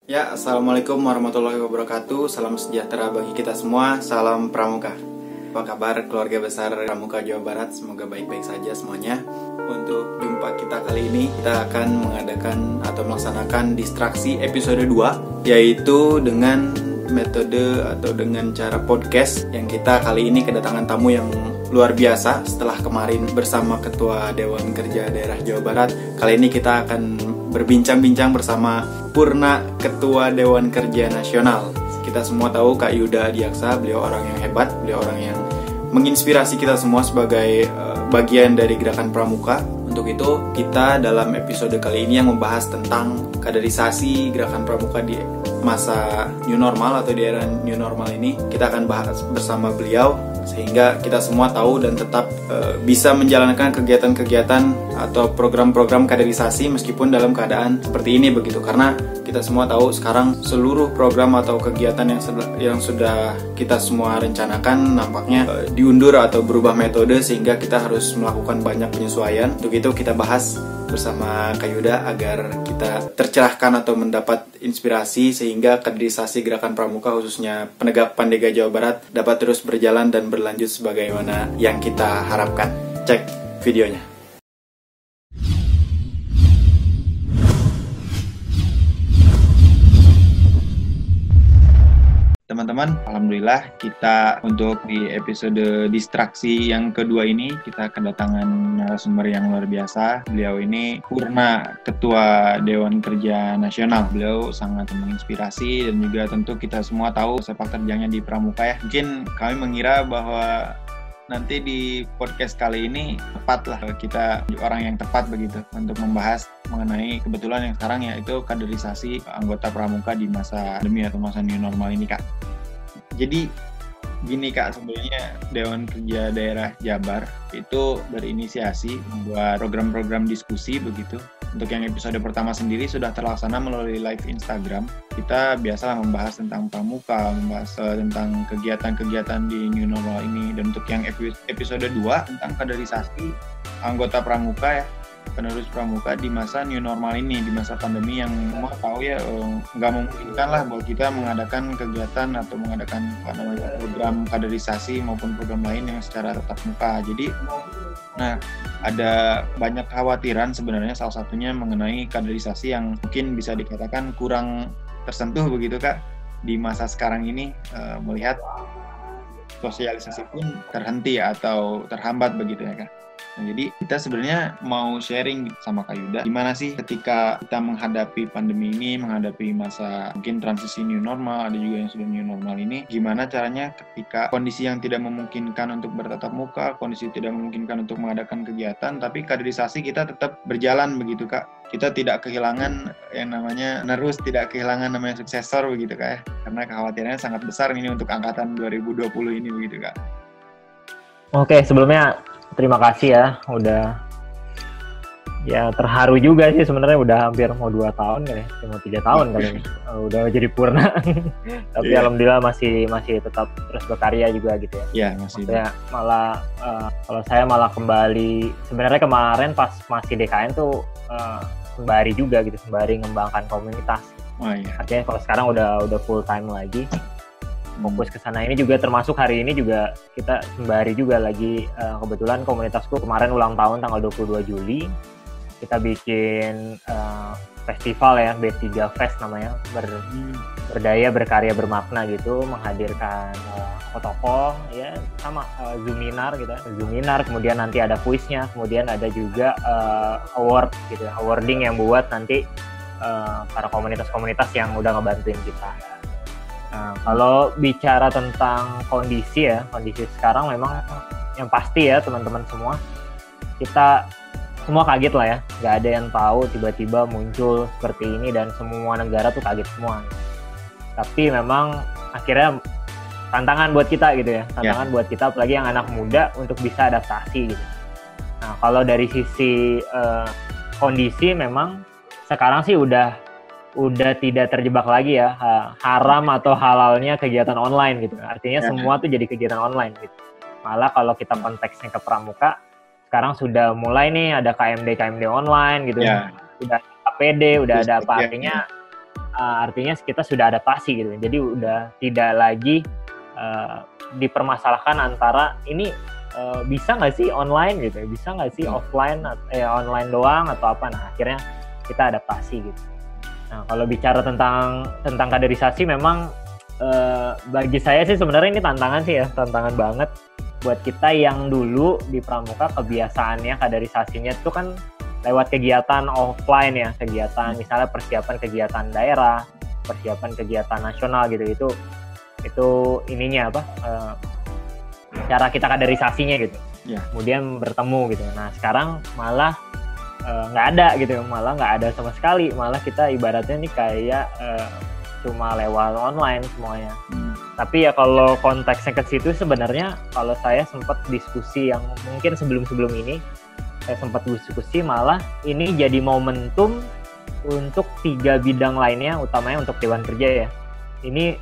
Ya, Assalamualaikum warahmatullahi wabarakatuh. Salam sejahtera bagi kita semua. Salam Pramuka. Apa kabar keluarga besar Pramuka Jawa Barat? Semoga baik-baik saja semuanya. Untuk jumpa kita kali ini, kita akan mengadakan atau melaksanakan distraksi episode 2, yaitu dengan metode atau dengan cara podcast, yang kita kali ini kedatangan tamu yang luar biasa. Setelah kemarin bersama Ketua Dewan Kerja Daerah Jawa Barat, kali ini kita akan berbincang-bincang bersama Purna Ketua Dewan Kerja Nasional. Kita semua tahu Kak Yuda Adiaksa, beliau orang yang hebat, beliau orang yang menginspirasi kita semua sebagai bagian dari Gerakan Pramuka. Untuk itu, kita dalam episode kali ini yang membahas tentang kaderisasi Gerakan Pramuka di masa new normal atau di era new normal ini, kita akan bahas bersama beliau sehingga kita semua tahu dan tetap bisa menjalankan kegiatan-kegiatan atau program-program kaderisasi meskipun dalam keadaan seperti ini begitu. Karena kita semua tahu sekarang seluruh program atau kegiatan yang sudah kita semua rencanakan nampaknya diundur atau berubah metode, sehingga kita harus melakukan banyak penyesuaian. Untuk itu kita bahas bersama Kak Yuda agar kita tercerahkan atau mendapat inspirasi sehingga kaderisasi Gerakan Pramuka khususnya penegak Pandega Jawa Barat dapat terus berjalan dan berlanjut sebagaimana yang kita harapkan. Cek videonya. Teman-teman, alhamdulillah kita untuk di episode distraksi yang kedua ini kita kedatangan narasumber yang luar biasa. Beliau ini Purna Ketua Dewan Kerja Nasional. Beliau sangat menginspirasi dan juga tentu kita semua tahu sepak terjangnya di Pramuka ya. Mungkin kami mengira bahwa nanti di podcast kali ini tepatlah kita orang yang tepat begitu untuk membahas mengenai kebetulan yang sekarang yaitu kaderisasi anggota Pramuka di masa pandemi atau masa new normal ini, Kak. Jadi gini Kak, sebenarnya Dewan Kerja Daerah Jabar itu berinisiasi membuat program-program diskusi begitu. Untuk yang episode pertama sendiri sudah terlaksana melalui live Instagram. Kita biasalah membahas tentang Pramuka, membahas tentang kegiatan-kegiatan di new normal ini. Dan untuk yang episode 2 tentang kaderisasi anggota Pramuka ya, penerus Pramuka di masa new normal ini, di masa pandemi yang semua tahu ya nggak memungkinkan lah buat kita mengadakan kegiatan atau mengadakan program kaderisasi maupun program lain yang secara tatap muka. Jadi ada banyak kekhawatiran sebenarnya, salah satunya mengenai kaderisasi yang mungkin bisa dikatakan kurang tersentuh begitu Kak di masa sekarang ini, melihat sosialisasi pun terhenti atau terhambat begitu ya Kak. Nah, jadi kita sebenarnya mau sharing sama Kak Yuda, gimana sih ketika kita menghadapi pandemi ini, menghadapi masa mungkin transisi new normal, ada juga yang sudah new normal ini, gimana caranya ketika kondisi yang tidak memungkinkan untuk bertatap muka, kondisi tidak memungkinkan untuk mengadakan kegiatan, tapi kaderisasi kita tetap berjalan begitu Kak. Kita tidak kehilangan yang namanya penerus, tidak kehilangan namanya suksesor begitu Kak ya. Karena kekhawatirannya sangat besar ini untuk angkatan 2020 ini begitu Kak. Oke, sebelumnya terima kasih ya, udah ya terharu juga sih sebenarnya, udah hampir mau 2 tahun kali ya, mau 3 tahun kali ini udah jadi Purna. Tapi alhamdulillah masih tetap terus berkarya juga gitu ya. Iya, masih. Maksudnya malah kalau saya malah kembali, sebenarnya kemarin pas masih DKN tuh sembari juga gitu, sembari ngembangkan komunitas. Oh, iya. Artinya kalau sekarang udah full time lagi. Fokus ke sana ini juga, termasuk hari ini juga kita sembari juga lagi kebetulan komunitasku kemarin ulang tahun tanggal 22 Juli. Kita bikin festival ya, B3 Fest namanya, berdaya berkarya bermakna gitu, menghadirkan tokoh-tokoh ya, sama Zoominar gitu ya. Zoominar, kemudian nanti ada kuisnya, kemudian ada juga award gitu ya, awarding yang buat nanti para komunitas-komunitas yang udah ngebantuin kita. Nah, kalau bicara tentang kondisi sekarang memang yang pasti ya teman-teman semua, kita semua kaget lah ya, nggak ada yang tahu tiba-tiba muncul seperti ini dan semua negara tuh kaget semua. Tapi memang akhirnya tantangan buat kita gitu ya, tantangan buat kita apalagi yang anak muda untuk bisa adaptasi gitu. Nah, kalau dari sisi kondisi memang sekarang sih udah tidak terjebak lagi ya haram atau halalnya kegiatan online gitu. Artinya semua tuh jadi kegiatan online gitu. Malah kalau kita konteksnya ke Pramuka, sekarang sudah mulai nih ada KMD online gitu. Udah APD, udah ada apa, artinya artinya kita sudah adaptasi gitu. Jadi udah tidak lagi dipermasalahkan antara ini bisa nggak sih online gitu, bisa nggak sih offline, online doang atau apa. Nah akhirnya kita adaptasi gitu. Nah kalau bicara tentang kaderisasi, memang bagi saya sih sebenarnya ini tantangan sih ya, tantangan banget buat kita yang dulu di Pramuka kebiasaannya kaderisasinya itu kan lewat kegiatan offline ya, kegiatan misalnya persiapan kegiatan daerah, persiapan kegiatan nasional gitu, itu ininya apa, cara kita kaderisasinya gitu. Kemudian bertemu gitu. Nah sekarang malah nggak ada gitu, malah nggak ada sama sekali, malah kita ibaratnya nih kayak cuma lewat online semuanya. Tapi ya kalau konteksnya ke situ sebenarnya kalau saya sempat diskusi yang mungkin sebelum ini saya sempat diskusi, malah ini jadi momentum untuk 3 bidang lainnya, utamanya untuk Dewan Kerja ya. Ini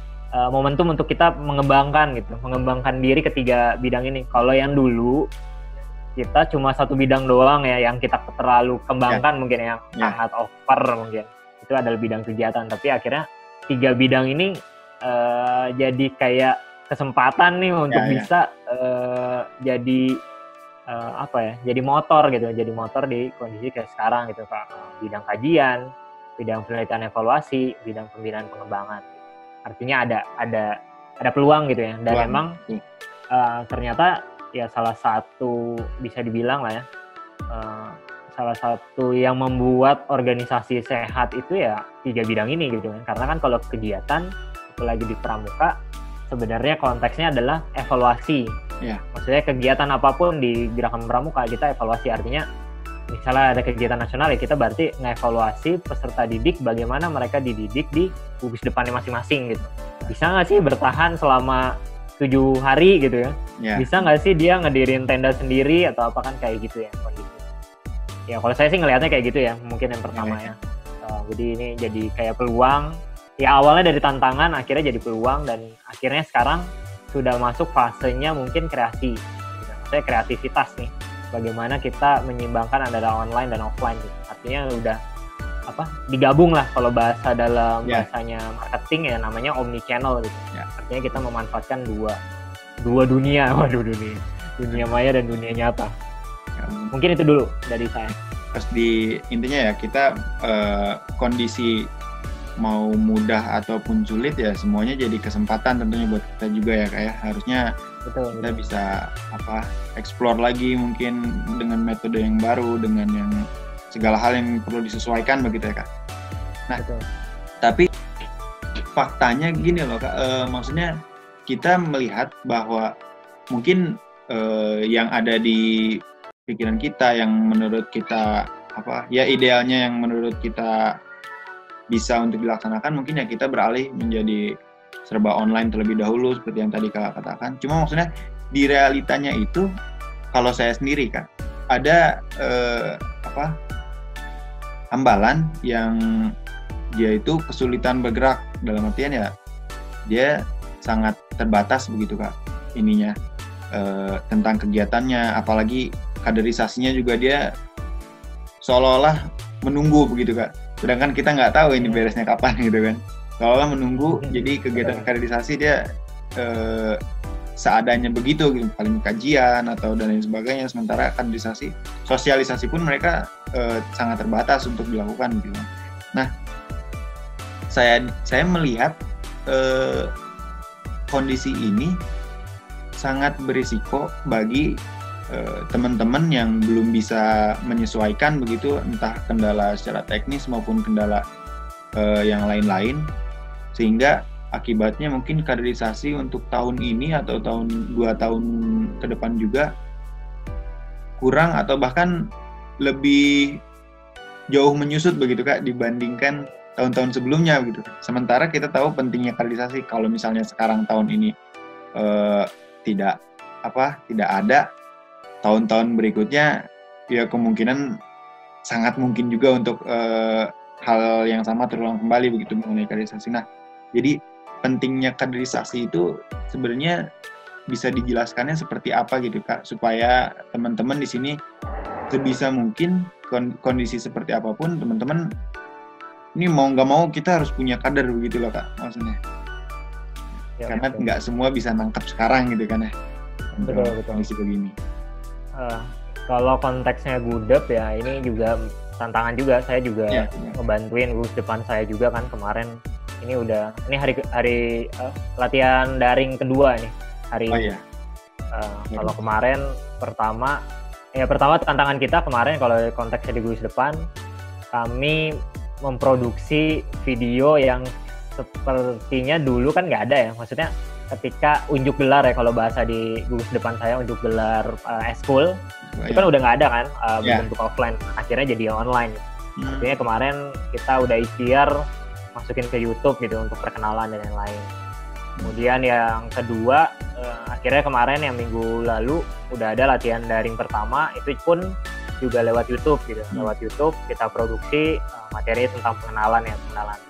momentum untuk kita mengembangkan diri ke 3 bidang ini. Kalau yang dulu kita cuma 1 bidang doang ya yang kita terlalu kembangkan, mungkin yang sangat over mungkin. Itu adalah bidang kegiatan, tapi akhirnya 3 bidang ini jadi kayak kesempatan nih untuk bisa jadi jadi motor gitu, jadi motor di kondisi kayak sekarang gitu Pak. Bidang kajian, bidang penelitian evaluasi, bidang pembinaan pengembangan. Artinya ada peluang gitu ya. Dan memang ternyata ya salah satu bisa dibilang lah ya, salah satu yang membuat organisasi sehat itu ya 3 bidang ini gitu kan. Karena kan kalau kegiatan apalagi di Pramuka sebenarnya konteksnya adalah evaluasi. Maksudnya kegiatan apapun di Gerakan Pramuka kita evaluasi, artinya misalnya ada kegiatan nasional ya kita berarti ngevaluasi peserta didik bagaimana mereka dididik di gugus depannya masing-masing gitu. Bisa nggak sih bertahan selama 7 hari gitu ya? Bisa nggak sih dia ngedirin tenda sendiri atau apa, kan kayak gitu ya kondisi. Ya kalau saya sih ngelihatnya kayak gitu ya, mungkin yang pertama ya. Jadi ini jadi kayak peluang. Ya awalnya dari tantangan, akhirnya jadi peluang, dan akhirnya sekarang sudah masuk fasenya mungkin kreasi. Maksudnya kreativitas nih. Bagaimana kita menyeimbangkan antara online dan offline gitu. Artinya udah digabung lah kalau bahasa dalam bahasanya marketing ya, namanya omni channel gitu. Artinya kita memanfaatkan dua dunia, dunia maya dan dunia nyata. Mungkin itu dulu dari saya. Terus intinya ya kita kondisi mau mudah ataupun sulit ya semuanya jadi kesempatan tentunya buat kita juga ya kayak harusnya kita bisa explore lagi mungkin dengan metode yang baru, dengan yang segala hal yang perlu disesuaikan begitu ya Kak. Nah, tapi faktanya gini loh Kak, maksudnya kita melihat bahwa mungkin yang ada di pikiran kita yang menurut kita idealnya yang menurut kita bisa untuk dilaksanakan, mungkin ya kita beralih menjadi serba online terlebih dahulu seperti yang tadi Kak katakan. Cuma maksudnya di realitanya itu kalau saya sendiri Kak ada hambalan yang dia itu kesulitan bergerak, dalam artian ya dia sangat terbatas begitu Kak ininya tentang kegiatannya, apalagi kaderisasinya juga dia seolah-olah menunggu begitu Kak. Sedangkan kita nggak tahu ini beresnya kapan gitu kan. Seolah menunggu, jadi kegiatan kaderisasi dia seadanya begitu gitu, paling kajian atau dan lain sebagainya. Sementara kaderisasi, sosialisasi pun mereka sangat terbatas untuk dilakukan gitu. Nah, saya melihat kondisi ini sangat berisiko bagi teman-teman yang belum bisa menyesuaikan begitu, entah kendala secara teknis maupun kendala yang lain-lain, sehingga akibatnya mungkin kaderisasi untuk tahun ini atau 2 tahun ke depan juga kurang atau bahkan lebih jauh menyusut begitu Kak dibandingkan tahun-tahun sebelumnya begitu. Sementara kita tahu pentingnya kaderisasi. Kalau misalnya sekarang tahun ini tidak ada, tahun-tahun berikutnya ya kemungkinan sangat mungkin juga untuk hal yang sama terulang kembali begitu mengenai kaderisasi. Nah, jadi pentingnya kaderisasi itu sebenarnya bisa dijelaskannya seperti apa gitu Kak, supaya teman-teman di sini sebisa mungkin kondisi seperti apapun teman-teman ini mau nggak mau kita harus punya kader begitu loh Kak, maksudnya. Ya, Karena betul. nggak semua bisa nangkep sekarang gitu kan ya. Betul. Kondisi begini. Kalau konteksnya gudep ya, ini juga tantangan juga. Saya juga Ya. ngebantuin gugus depan saya juga kan kemarin. Ini hari latihan daring kedua nih hari Oh ini. iya. Kalau kemarin pertama tantangan kita kemarin kalau konteksnya di gugus depan, kami memproduksi video yang sepertinya dulu kan nggak ada ya, maksudnya ketika unjuk gelar ya, kalau bahasa di gugus depan saya unjuk gelar eskul itu kan udah nggak ada kan berbentuk offline, akhirnya jadi online. Artinya kemarin kita udah ikhtiar masukin ke YouTube gitu untuk perkenalan dan lain-lain. Kemudian yang kedua, akhirnya kemarin yang minggu lalu udah ada latihan daring pertama, itu pun juga lewat YouTube gitu. Lewat YouTube kita produksi materi tentang pengenalan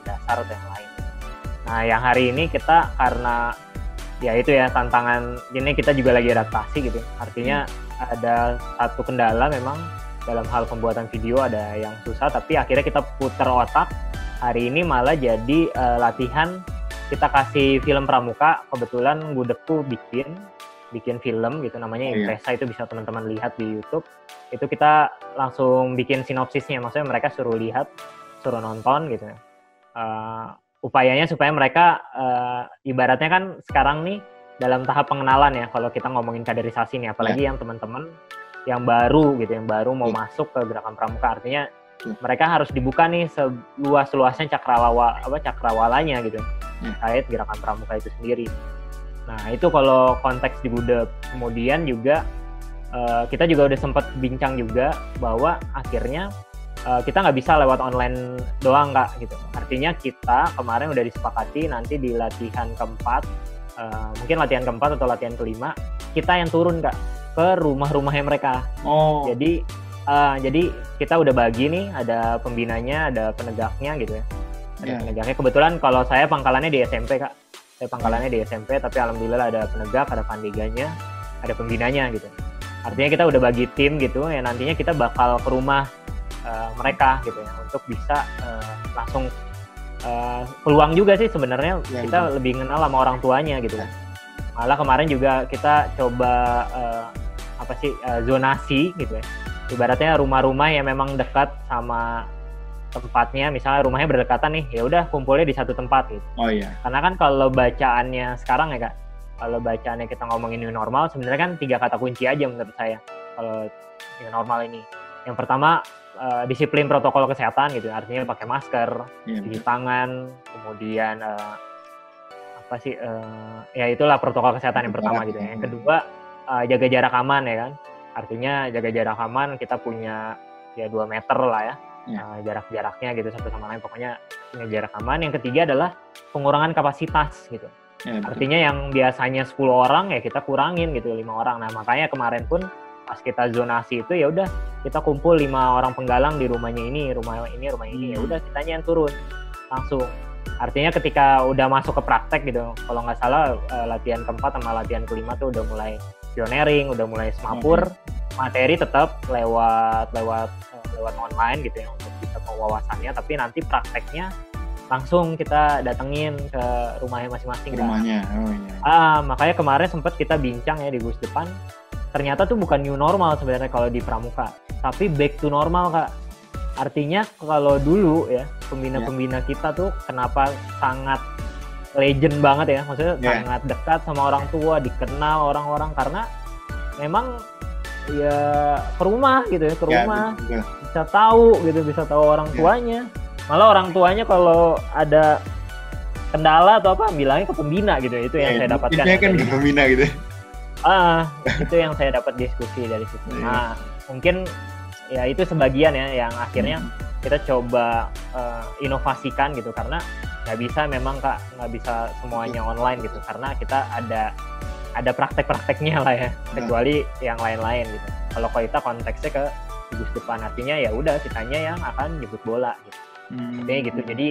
dasar dan yang lain. Nah, yang hari ini kita karena ya itu ya tantangan, ini kita juga lagi adaptasi gitu. Artinya ada satu kendala memang dalam hal pembuatan video, ada yang susah, tapi akhirnya kita putar otak. Hari ini malah jadi latihan, kita kasih film pramuka. Kebetulan Gudepku bikin film gitu, namanya Impresa, itu bisa teman-teman lihat di YouTube. Itu kita langsung bikin sinopsisnya, maksudnya mereka suruh lihat, suruh nonton gitu. Upayanya supaya mereka ibaratnya kan sekarang nih dalam tahap pengenalan ya, kalau kita ngomongin kaderisasi nih, apalagi yang teman-teman yang baru gitu, yang baru mau masuk ke gerakan pramuka, artinya mereka harus dibuka nih seluas-luasnya cakrawalanya gitu, terkait gerakan pramuka itu sendiri. Nah, itu kalau konteks di Gudep. Kemudian juga kita juga udah sempat bincang juga bahwa akhirnya kita nggak bisa lewat online doang Kak gitu. Artinya kita kemarin udah disepakati nanti di latihan keempat, mungkin latihan keempat atau latihan kelima, kita yang turun Kak ke rumah-rumahnya mereka. Jadi kita udah bagi nih, ada pembinanya, ada penegaknya gitu ya. Ada penegaknya. Kebetulan kalau saya pangkalannya di SMP Kak. Saya pangkalannya di SMP, tapi alhamdulillah ada penegak, ada pandeganya, ada pembinanya gitu. Artinya kita udah bagi tim gitu ya, nantinya kita bakal ke rumah mereka gitu ya, untuk bisa langsung peluang juga sih sebenarnya kita lebih kenal sama orang tuanya gitu. Malah kemarin juga kita coba zonasi gitu ya. Ibaratnya rumah-rumah yang memang dekat sama tempatnya, misalnya rumahnya berdekatan nih, ya udah kumpulnya di satu tempat gitu. Oh iya. Karena kan kalau bacaannya sekarang ya Kak, kalau bacaannya kita ngomongin new normal, sebenarnya kan 3 kata kunci aja menurut saya kalau new normal ini. Yang pertama disiplin protokol kesehatan gitu, artinya pakai masker, cuci tangan, kemudian ya itulah protokol kesehatan yang pertama gitu ya. Yang kedua jaga jarak aman ya kan, artinya jaga jarak aman, kita punya ya 2 meter lah ya. Jarak-jaraknya gitu satu sama lain, pokoknya punya jarak aman. Yang ketiga adalah pengurangan kapasitas gitu. Artinya yang biasanya 10 orang ya kita kurangin gitu 5 orang. Nah, makanya kemarin pun pas kita zonasi itu ya udah kita kumpul 5 orang penggalang di rumah ini, ya udah kitanya yang turun langsung. Artinya ketika udah masuk ke praktek gitu, kalau nggak salah latihan keempat sama latihan kelima tuh udah mulai pioneering, udah mulai semapur. Materi tetap lewat online gitu ya untuk bisa pengawasannya, tapi nanti prakteknya langsung kita datengin ke rumahnya masing-masing. Rumahnya, makanya kemarin sempat kita bincang ya di Gugus Depan, ternyata tuh bukan new normal sebenarnya kalau di pramuka, tapi back to normal Kak. Artinya kalau dulu ya pembina-pembina kita tuh kenapa sangat legend banget ya, maksudnya sangat dekat sama orang tua, dikenal orang-orang karena memang ya ke rumah gitu ya, ke rumah bisa tahu orang tuanya. Malah orang tuanya kalau ada kendala atau apa bilangnya ke pembina gitu. Itu yang saya dapatkan. Itu kan ke pembina gitu. Itu yang saya dapat diskusi dari situ. Nah, mungkin ya itu sebagian ya yang akhirnya kita coba inovasikan gitu, karena nggak bisa memang Kak, nggak bisa semuanya online gitu, karena kita ada praktek-prakteknya lah ya, kecuali yang lain-lain gitu. Kalau kita konteksnya ke Gugus Depan, artinya ya udah kitanya yang akan jemput bola gitu. Artinya gitu. Jadi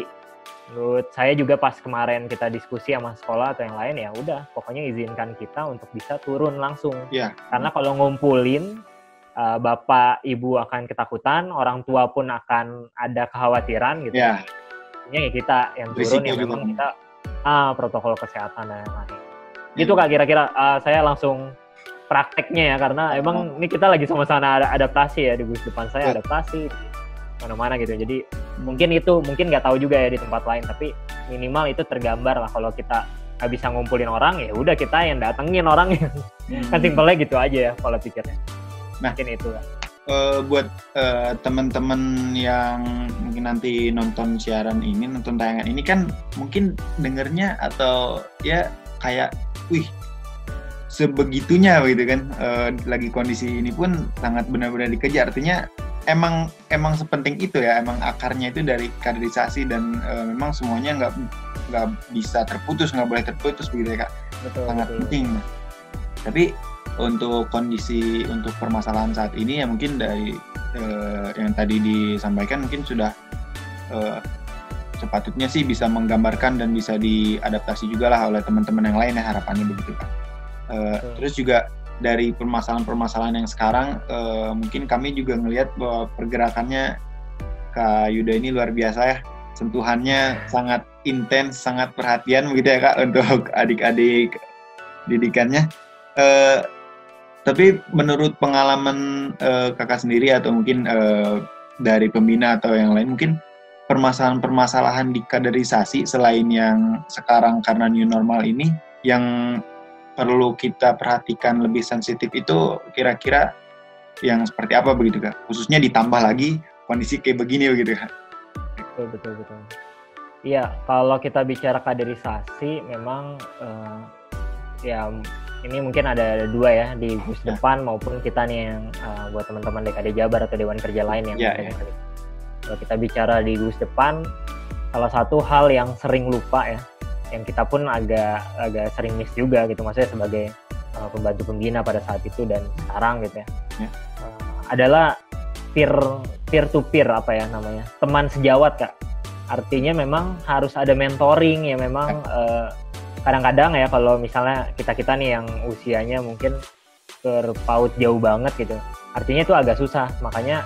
menurut saya juga pas kemarin kita diskusi sama sekolah atau yang lain, ya udah pokoknya izinkan kita untuk bisa turun langsung. Karena kalau ngumpulin bapak ibu akan ketakutan, orang tua pun akan ada kekhawatiran gitu. artinya ya kita yang turun yang memang kita protokol kesehatan dan lain-lain. Gitu Kak, kira-kira saya langsung prakteknya ya, karena emang ini kita lagi sama-sama adaptasi ya, di bus depan saya adaptasi mana-mana gitu. Jadi mungkin nggak tahu juga ya di tempat lain, tapi minimal itu tergambar lah. Kalau kita nggak bisa ngumpulin orang, ya udah kita yang datengin orangnya. Kan simpelnya gitu aja ya pola pikirnya. Nah, mungkin itu lah. Buat teman-teman yang mungkin nanti nonton tayangan ini kan mungkin dengernya atau ya kayak, wih, sebegitunya gitu kan, lagi kondisi ini pun sangat benar-benar dikejar. Artinya emang sepenting itu ya, emang akarnya itu dari kaderisasi dan memang semuanya nggak bisa terputus, nggak boleh terputus begitu ya Kak. Betul, sangat penting. Tapi untuk permasalahan saat ini ya mungkin dari yang tadi disampaikan mungkin sudah sepatutnya sih bisa menggambarkan dan bisa diadaptasi juga lah oleh teman-teman yang lain ya, harapannya begitu Kak. Terus juga dari permasalahan-permasalahan yang sekarang mungkin kami juga ngelihat bahwa pergerakannya Kak Yuda ini luar biasa ya, sentuhannya sangat intens, sangat perhatian begitu ya Kak untuk adik-adik didikannya. Tapi menurut pengalaman Kakak sendiri atau mungkin dari pembina atau yang lain, mungkin permasalahan-permasalahan di kaderisasi selain yang sekarang karena new normal ini yang perlu kita perhatikan lebih sensitif itu kira-kira yang seperti apa begitu Kak? Khususnya ditambah lagi kondisi kayak begini begitu Kak? Betul. Iya, kalau kita bicara kaderisasi memang ya ini mungkin ada dua ya, di GUS depan maupun kita nih yang buat teman-teman DKD Jabar atau Dewan Kerja lain yang kalau kita bicara di GUS depan, salah satu hal yang sering lupa ya, yang kita pun agak sering miss juga gitu, maksudnya sebagai pembantu pembina pada saat itu dan sekarang gitu ya. Adalah peer to peer apa ya namanya, teman sejawat Kak. Artinya memang harus ada mentoring ya, memang kadang-kadang ya kalau misalnya kita nih yang usianya mungkin terpaut jauh banget gitu, artinya itu agak susah. Makanya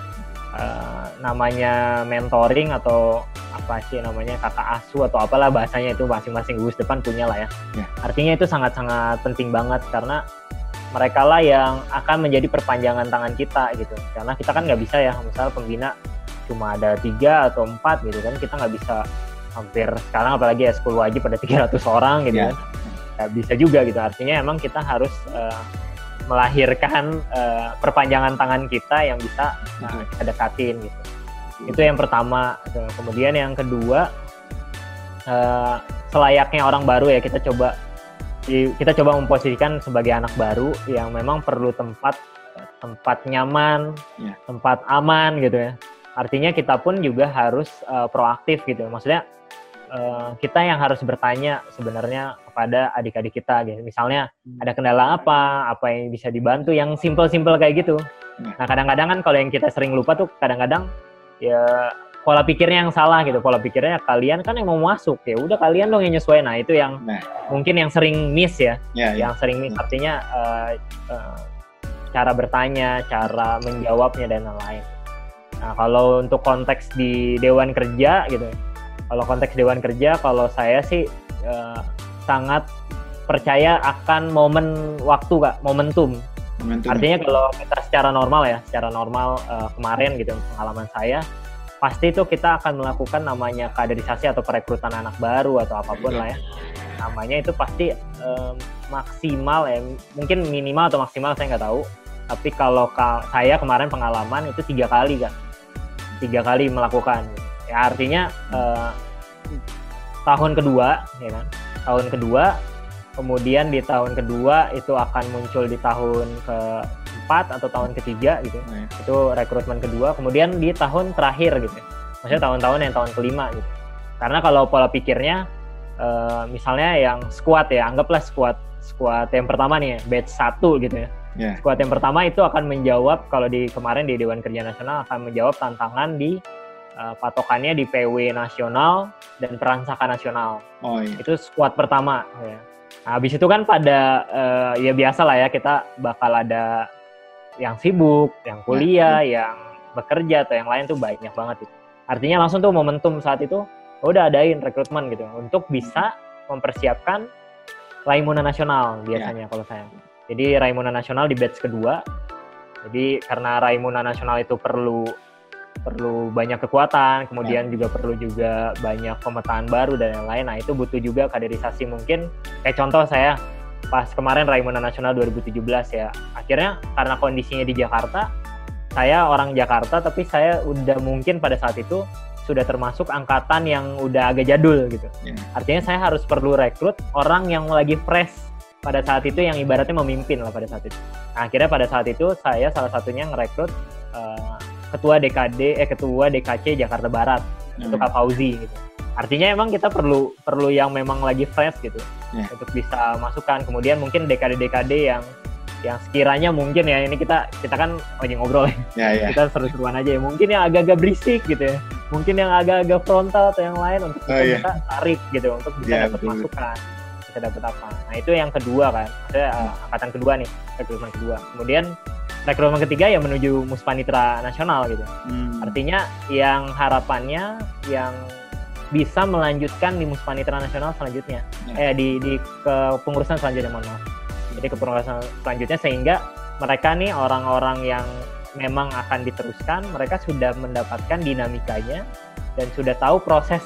namanya mentoring atau apa sih namanya, kakak asuh atau apalah bahasanya, itu masing-masing GUS depan punya lah ya. Artinya itu sangat-sangat penting banget, karena mereka lah yang akan menjadi perpanjangan tangan kita gitu. Karena kita kan nggak bisa ya, misalnya pembina cuma ada 3 atau 4 gitu kan, kita nggak bisa hampir sekarang apalagi eskul wajib pada 300 orang gitu kan, nggak bisa juga gitu. Artinya emang kita harus melahirkan perpanjangan tangan kita yang bisa kita dekatin gitu. Itu yang pertama. Kemudian yang kedua, selayaknya orang baru ya, kita coba memposisikan sebagai anak baru yang memang perlu tempat nyaman, tempat aman gitu ya. Artinya kita pun juga harus proaktif gitu. Maksudnya kita yang harus bertanya sebenarnya kepada adik-adik kita gitu. Misalnya ada kendala apa yang bisa dibantu, yang simple-simple kayak gitu. Nah kadang-kadang kan kalau yang kita sering lupa tuh kadang-kadang ya pola pikirnya yang salah gitu. Pola pikirnya kalian kan yang mau masuk, ya udah kalian dong yang nyesuaiin. Nah itu yang mungkin yang sering miss ya. Yang sering miss artinya cara bertanya, cara menjawabnya dan lain-lain. Nah kalau untuk konteks di Dewan Kerja gitu, kalau konteks Dewan Kerja, kalau saya sih sangat percaya akan momen waktu Kak, momentum. Artinya kalau kita secara normal kemarin gitu pengalaman saya, pasti itu kita akan melakukan namanya kaderisasi atau perekrutan anak baru atau apapun lah ya. Namanya itu pasti maksimal ya, mungkin minimal atau maksimal saya nggak tahu. Tapi kalau saya kemarin pengalaman itu 3 kali kan, 3 kali melakukan. Ya artinya tahun kedua, ya kan? Tahun kedua, kemudian di tahun kedua itu akan muncul di tahun ke-4 atau tahun ketiga gitu. Itu rekrutmen kedua, kemudian di tahun terakhir gitu. Maksudnya tahun-tahun yang tahun kelima gitu. Karena kalau pola pikirnya misalnya yang squad ya, anggaplah squad yang pertama nih, batch 1 gitu ya. Squad yang pertama itu akan menjawab, kalau kemarin di Dewan Kerja Nasional akan menjawab tantangan di patokannya di PW nasional dan peransaka nasional. Itu squad pertama ya. Nah, habis itu kan pada ya biasa lah ya, kita bakal ada yang sibuk, yang kuliah, yang bekerja atau yang lain tuh banyak banget itu. Artinya langsung tuh momentum saat itu udah adain rekrutmen gitu untuk bisa mempersiapkan Raimuna Nasional biasanya kalau saya. Jadi Raimuna Nasional di batch kedua. Jadi karena Raimuna Nasional itu perlu banyak kekuatan, kemudian juga perlu juga banyak pemetaan baru dan lain-lain. Nah, itu butuh juga kaderisasi mungkin. Kayak contoh saya pas kemarin Raimuna Nasional 2017 ya. Akhirnya karena kondisinya di Jakarta, saya orang Jakarta tapi saya udah mungkin pada saat itu sudah termasuk angkatan yang udah agak jadul gitu. Artinya saya harus perlu rekrut orang yang lagi fresh pada saat itu yang ibaratnya memimpin lah pada saat itu. Nah, akhirnya pada saat itu saya salah satunya ngerekrut ketua DKC Jakarta Barat untuk Kak Fauzi gitu. Artinya emang kita perlu yang memang lagi fresh gitu untuk bisa masukkan. Kemudian mungkin DKD yang sekiranya mungkin ya ini kita kan lagi ngobrol ya. Kita seru-seruan aja ya. Mungkin yang agak-agak berisik gitu ya. Mungkin yang agak-agak frontal atau yang lain untuk kita tarik gitu untuk bisa dapat masukan. Bisa dapat apa. Nah, itu yang kedua kan. Maksudnya angkatan kedua nih, rekrutmen kedua. Kemudian rekrutmen ketiga ya menuju Muspanitra Nasional gitu. Artinya yang harapannya yang bisa melanjutkan di Muspanitra Nasional selanjutnya. Di kepengurusan selanjutnya, mohon maaf. Jadi kepengurusan selanjutnya sehingga mereka nih orang-orang yang memang akan diteruskan, mereka sudah mendapatkan dinamikanya dan sudah tahu proses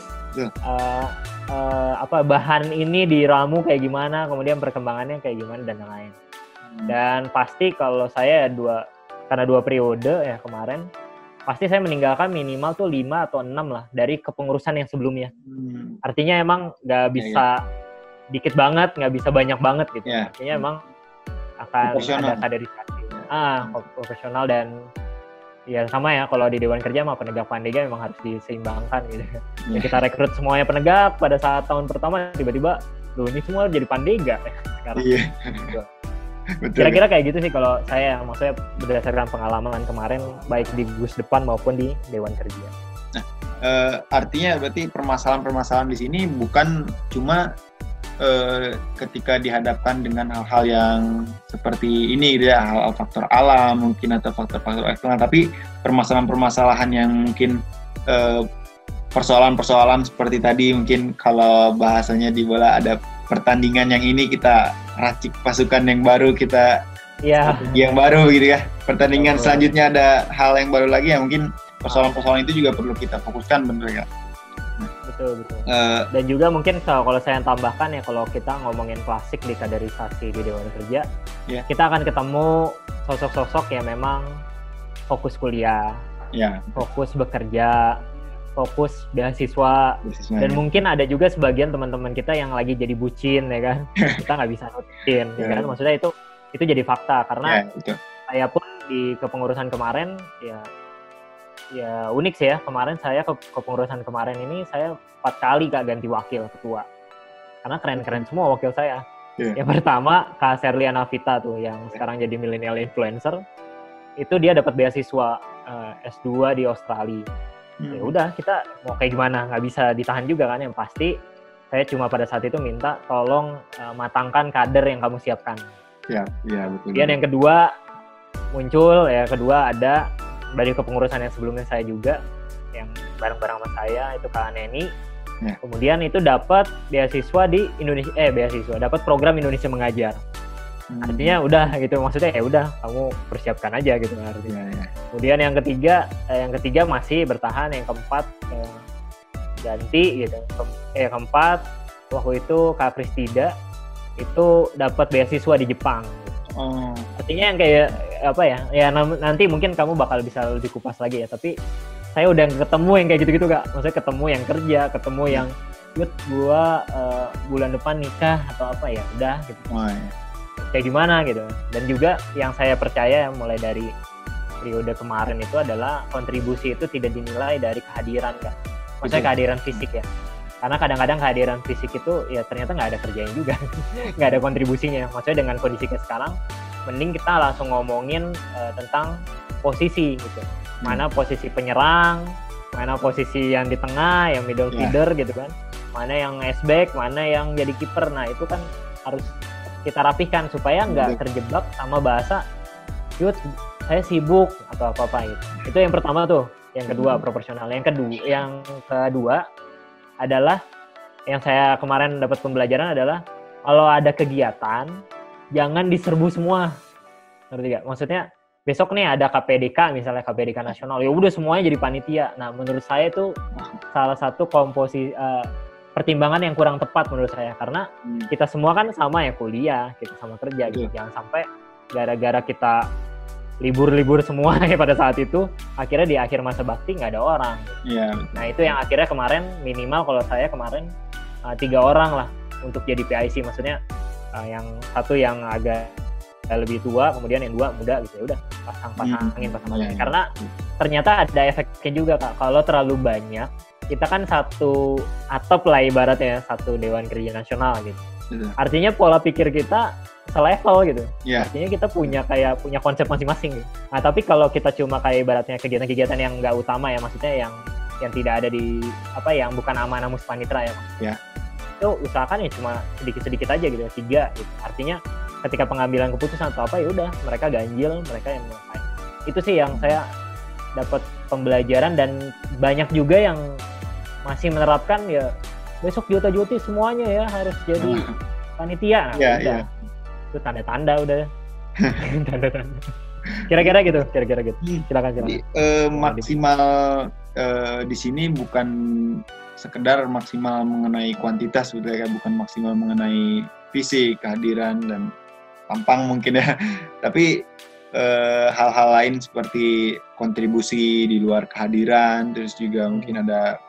bahan ini diramu kayak gimana, kemudian perkembangannya kayak gimana dan lain. Dan pasti kalau saya karena dua periode ya kemarin, pasti saya meninggalkan minimal tuh 5 atau 6 lah dari kepengurusan yang sebelumnya. Artinya emang nggak bisa dikit banget, nggak bisa banyak banget gitu. Artinya emang akan ada kaderisasi. Profesional dan ya sama ya kalau di Dewan Kerja sama penegak Pandega memang harus diseimbangkan gitu. Ya, kita rekrut semuanya penegak pada saat tahun pertama tiba-tiba ini semua jadi Pandega sekarang. Betul. Kira-kira kayak gitu sih kalau saya, maksudnya berdasarkan pengalaman kemarin baik di Gus Depan maupun di Dewan Kerja. Nah, artinya berarti permasalahan-permasalahan di sini bukan cuma ketika dihadapkan dengan hal-hal yang seperti ini gitu ya, hal-hal faktor alam mungkin atau faktor-faktor eksternal, tapi permasalahan-permasalahan yang mungkin persoalan-persoalan seperti tadi, mungkin kalau bahasanya di bola ada pertandingan yang ini kita racik pasukan yang baru, kita yang baru gitu ya, pertandingan selanjutnya ada hal yang baru lagi, ya mungkin persoalan-persoalan itu juga perlu kita fokuskan, bener ya. Betul. Dan juga mungkin kalau saya tambahkan ya, kalau kita ngomongin klasik di kaderisasi di Dewan Kerja, kita akan ketemu sosok-sosok yang memang fokus kuliah, fokus bekerja, fokus beasiswa, dan mungkin ada juga sebagian teman-teman kita yang lagi jadi bucin ya kan, kita nggak bisa nutin, ya kan, maksudnya itu jadi fakta karena saya pun di kepengurusan kemarin ya unik sih ya, kemarin saya kepengurusan kemarin ini saya 4 kali ganti wakil ketua karena keren-keren semua wakil saya. Yang pertama Kak Serliana Vita tuh yang sekarang jadi millennial influencer, itu dia dapat beasiswa S2 di Australia. Ya udah, kita mau kayak gimana, nggak bisa ditahan juga kan. Yang pasti saya cuma pada saat itu minta tolong matangkan kader yang kamu siapkan. Betul. Kemudian yang kedua muncul ada dari kepengurusan yang sebelumnya saya juga yang bareng-bareng sama saya itu Kak Neni. Kemudian itu dapat beasiswa di Indonesia, dapat program Indonesia Mengajar. Artinya udah gitu, maksudnya ya udah kamu persiapkan aja gitu artinya. Kemudian yang ketiga masih bertahan, yang keempat ganti gitu. Keempat waktu itu Kak Pristida itu dapat beasiswa di Jepang. Artinya yang kayak apa ya nanti mungkin kamu bakal bisa lebih kupas lagi ya, tapi saya udah ketemu yang kayak gitu-gitu Kak, maksudnya ketemu yang kerja, ketemu yang gua bulan depan nikah atau apa ya udah gitu. Kayak gimana gitu. Dan juga yang saya percaya mulai dari periode kemarin itu adalah kontribusi itu tidak dinilai dari kehadiran Kak, maksudnya kehadiran fisik ya, karena kadang-kadang kehadiran fisik itu ya ternyata nggak ada kerjanya juga nggak ada kontribusinya. Maksudnya dengan kondisi kayak sekarang mending kita langsung ngomongin tentang posisi gitu, mana posisi penyerang, mana posisi yang di tengah, yang middle feeder gitu kan, mana yang S-back, mana yang jadi kiper. Nah itu kan harus kita rapihkan supaya nggak terjebak sama bahasa saya sibuk atau apa-apa gitu. Itu yang pertama tuh. Yang kedua proporsional. Yang kedua adalah yang saya kemarin dapat pembelajaran adalah kalau ada kegiatan jangan diserbu semua. Ngerti gak? Maksudnya besok nih ada KPDK misalnya, KPDK nasional, ya udah semuanya jadi panitia. Nah, menurut saya itu salah satu pertimbangan yang kurang tepat menurut saya, karena kita semua kan sama ya, kuliah, kita sama kerja gitu. Jangan sampai gara-gara kita libur semua ya pada saat itu, akhirnya di akhir masa bakti nggak ada orang. Iya. Nah, itu yang akhirnya kemarin minimal kalau saya kemarin 3 orang lah untuk jadi PIC, maksudnya yang satu yang agak lebih tua, kemudian yang 2 muda gitu, ya udah pasang-pasangin. Karena ternyata ada efeknya juga Kak, kalau terlalu banyak, kita kan satu atap lah ibaratnya, satu Dewan Kerja Nasional gitu. Artinya pola pikir kita selevel gitu. Artinya kita punya konsep masing-masing gitu. Nah, tapi kalau kita cuma kayak ibaratnya kegiatan-kegiatan yang nggak utama ya, maksudnya yang tidak ada di yang bukan amanah Muspanitra ya. Itu usahakan ya cuma sedikit-sedikit aja gitu, 3 gitu. Artinya ketika pengambilan keputusan atau apa, ya udah mereka ganjil, mereka yang menyampaikan. Itu sih yang saya dapat pembelajaran, dan banyak juga yang masih menerapkan ya besok juta-juti semuanya ya harus jadi panitia. Udah. Itu tanda-tanda udah. Tanda-tanda. Kira-kira gitu. Silakan. Jadi, maksimal di sini bukan sekedar maksimal mengenai kuantitas, bukan maksimal mengenai fisik, kehadiran dan tampang mungkin ya, tapi hal-hal lain seperti kontribusi di luar kehadiran, terus juga mungkin ada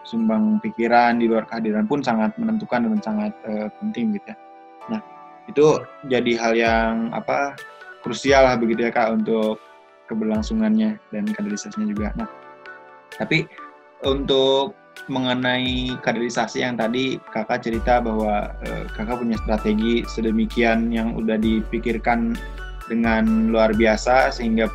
sumbang pikiran di luar kehadiran pun sangat menentukan dan sangat penting gitu ya. Nah, itu jadi hal yang krusial lah begitu ya Kak untuk keberlangsungannya dan kaderisasinya juga. Nah, tapi untuk mengenai kaderisasi yang tadi Kakak cerita bahwa Kakak punya strategi sedemikian yang udah dipikirkan dengan luar biasa sehingga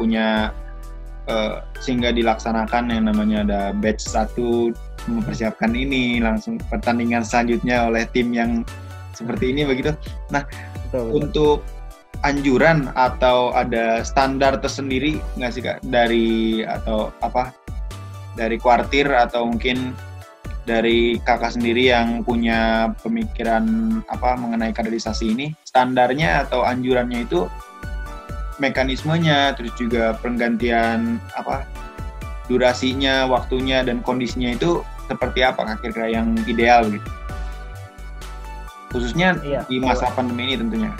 dilaksanakan yang namanya ada batch 1 mempersiapkan ini, langsung pertandingan selanjutnya oleh tim yang seperti ini begitu. Nah, betul. Untuk anjuran atau ada standar tersendiri nggak sih Kak dari kuartir atau mungkin dari Kakak sendiri yang punya pemikiran mengenai kaderisasi ini, standarnya atau anjurannya itu mekanismenya, terus juga penggantian durasinya, waktunya dan kondisinya itu seperti apa kira-kira yang ideal gitu, khususnya di masa pandemi ini tentunya.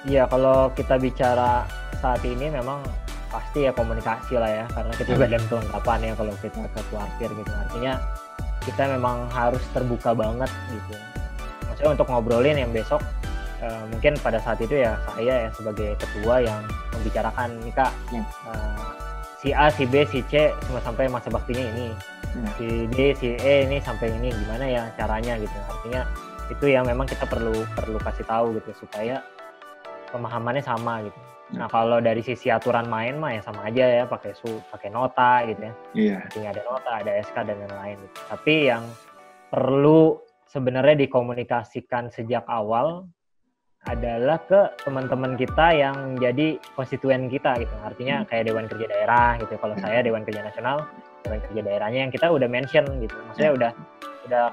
Iya, kalau kita bicara saat ini memang pasti ya komunikasi lah ya, karena kita badan kelengkapan ya kalau kita ke kuartir gitu. Artinya kita memang harus terbuka banget gitu. Maksudnya untuk ngobrolin yang besok mungkin pada saat itu ya saya ya sebagai ketua yang membicarakan nih Kak, si A, si B, si C cuma sampai masa baktinya ini, si D, si E ini sampai ini, gimana ya caranya gitu. Artinya itu yang memang kita perlu kasih tahu gitu supaya pemahamannya sama gitu. Nah, kalau dari sisi aturan main mah ya sama aja ya, pakai nota gitu ya. Artinya ada nota, ada SK dan lain-lain gitu. Tapi yang perlu sebenarnya dikomunikasikan sejak awal adalah ke teman-teman kita yang jadi konstituen kita gitu. Artinya kayak Dewan Kerja Daerah gitu. Kalau saya Dewan Kerja Nasional, Dewan Kerja Daerahnya yang kita udah mention gitu. Maksudnya udah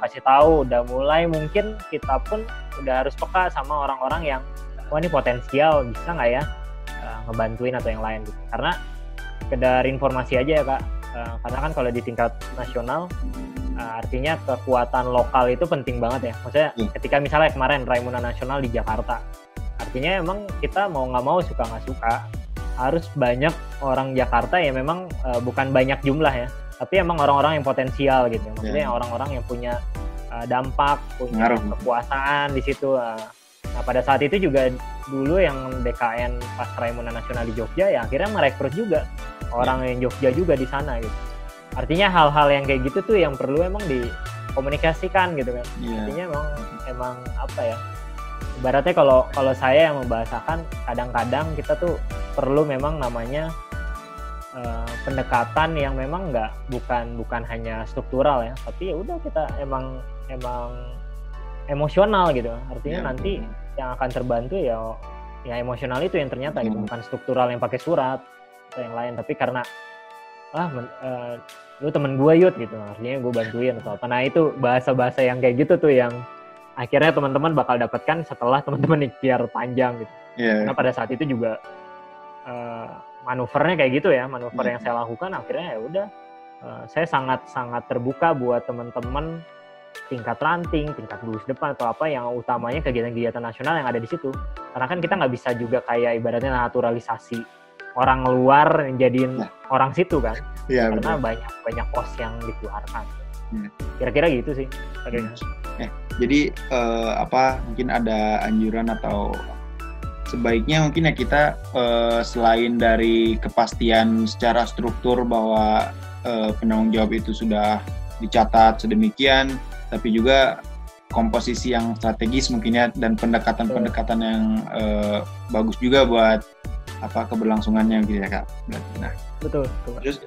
kasih tahu, udah mulai mungkin kita pun udah harus peka sama orang-orang yang wah ini potensial, bisa nggak ya ngebantuin atau yang lain gitu. Karena sekedar informasi aja ya Kak, karena kan kalau di tingkat nasional artinya kekuatan lokal itu penting banget ya. Maksudnya ketika misalnya kemarin Raimuna Nasional di Jakarta, artinya emang kita mau nggak mau, suka nggak suka, harus banyak orang Jakarta ya, memang bukan banyak jumlah ya, tapi emang orang-orang yang potensial gitu. Maksudnya orang-orang yang punya dampak, punya kekuasaan di situ. Nah, pada saat itu juga dulu yang DKN pas Raimuna Nasional di Jogja ya akhirnya merekrut juga orang yang Jogja juga di sana gitu. Artinya hal-hal yang kayak gitu tuh yang perlu emang dikomunikasikan gitu kan. Artinya emang apa ya, ibaratnya kalau saya yang membahasakan, kadang-kadang kita tuh perlu memang namanya pendekatan yang memang bukan hanya struktural ya, tapi ya udah kita emang emosional gitu. Artinya nanti yang akan terbantu ya emosional itu yang ternyata gitu, bukan struktural yang pakai surat atau yang lain, tapi karena lu temen gue yut gitu, artinya gue bantuin atau apa. Nah itu bahasa-bahasa yang kayak gitu tuh yang akhirnya teman-teman bakal dapatkan setelah teman-teman ikhtiar panjang gitu. Karena pada saat itu juga manuvernya kayak gitu ya, manuver yang saya lakukan akhirnya ya udah saya sangat terbuka buat teman-teman tingkat ranting, tingkat lulus depan atau apa yang utamanya kegiatan-kegiatan nasional yang ada di situ. Karena kan kita nggak bisa juga kayak ibaratnya naturalisasi orang luar jadiin orang situ kan. Ya, karena banyak pos yang dikeluarkan. Kira-kira gitu sih. Jadi mungkin ada anjuran atau sebaiknya mungkin ya kita selain dari kepastian secara struktur bahwa penanggung jawab itu sudah dicatat sedemikian, tapi juga komposisi yang strategis mungkinnya dan pendekatan-pendekatan yang bagus juga buat keberlangsungannya gitu ya Kak. Nah, betul. Terus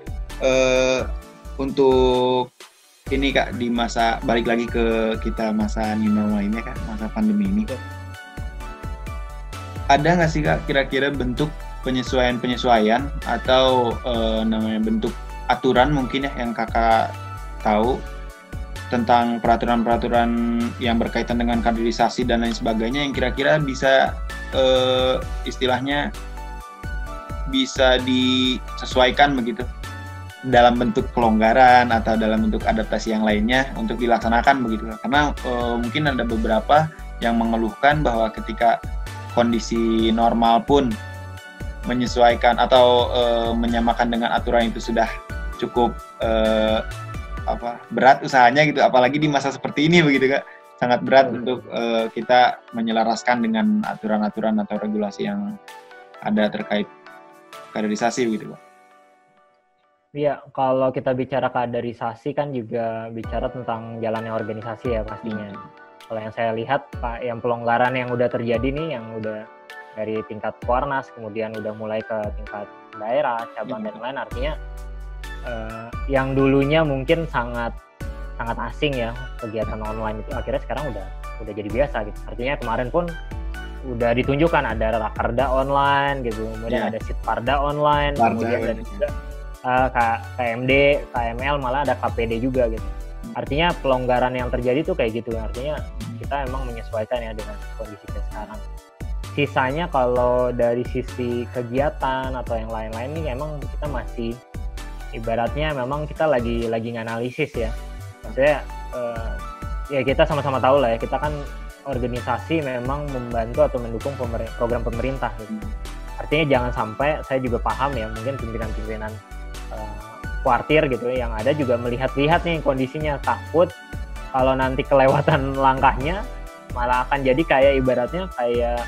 untuk ini Kak, di masa balik lagi ke kita masa new normal ini Kak, masa pandemi ini, ada nggak sih Kak kira-kira bentuk penyesuaian atau namanya bentuk aturan mungkin ya yang Kakak tahu tentang peraturan-peraturan yang berkaitan dengan kaderisasi dan lain sebagainya yang kira-kira bisa istilahnya bisa disesuaikan begitu dalam bentuk kelonggaran atau dalam bentuk adaptasi yang lainnya untuk dilaksanakan begitu. Karena mungkin ada beberapa yang mengeluhkan bahwa ketika kondisi normal pun menyesuaikan atau menyamakan dengan aturan itu sudah cukup berat usahanya gitu, apalagi di masa seperti ini begitu Kak, sangat berat untuk kita menyelaraskan dengan aturan-aturan atau regulasi yang ada terkait kaderisasi begitu Pak. Iya, kalau kita bicara kaderisasi kan juga bicara tentang jalannya organisasi ya pastinya. Kalau yang saya lihat Pak, yang pelonggaran yang udah terjadi nih, yang udah dari tingkat Kuarnas, kemudian udah mulai ke tingkat daerah, cabang dan lain, artinya yang dulunya mungkin sangat asing ya kegiatan online itu, akhirnya sekarang udah jadi biasa gitu. Artinya kemarin pun udah ditunjukkan ada rakerda online gitu, kemudian ada sitparda online, kemudian ada juga KMD, KML, malah ada KPD juga gitu. Artinya pelonggaran yang terjadi tuh kayak gitu, artinya kita emang menyesuaikan ya dengan kondisi sekarang. Sisanya kalau dari sisi kegiatan atau yang lain-lain nih emang kita masih ibaratnya memang kita lagi nganalisis ya. Maksudnya ya kita sama-sama tahu lah ya, kita kan organisasi memang membantu atau mendukung program pemerintah gitu. Artinya jangan sampai, saya juga paham ya, mungkin pimpinan-pimpinan kuartir gitu yang ada juga melihat-lihat nih kondisinya, takut kalau nanti kelewatan langkahnya malah akan jadi kayak ibaratnya kayak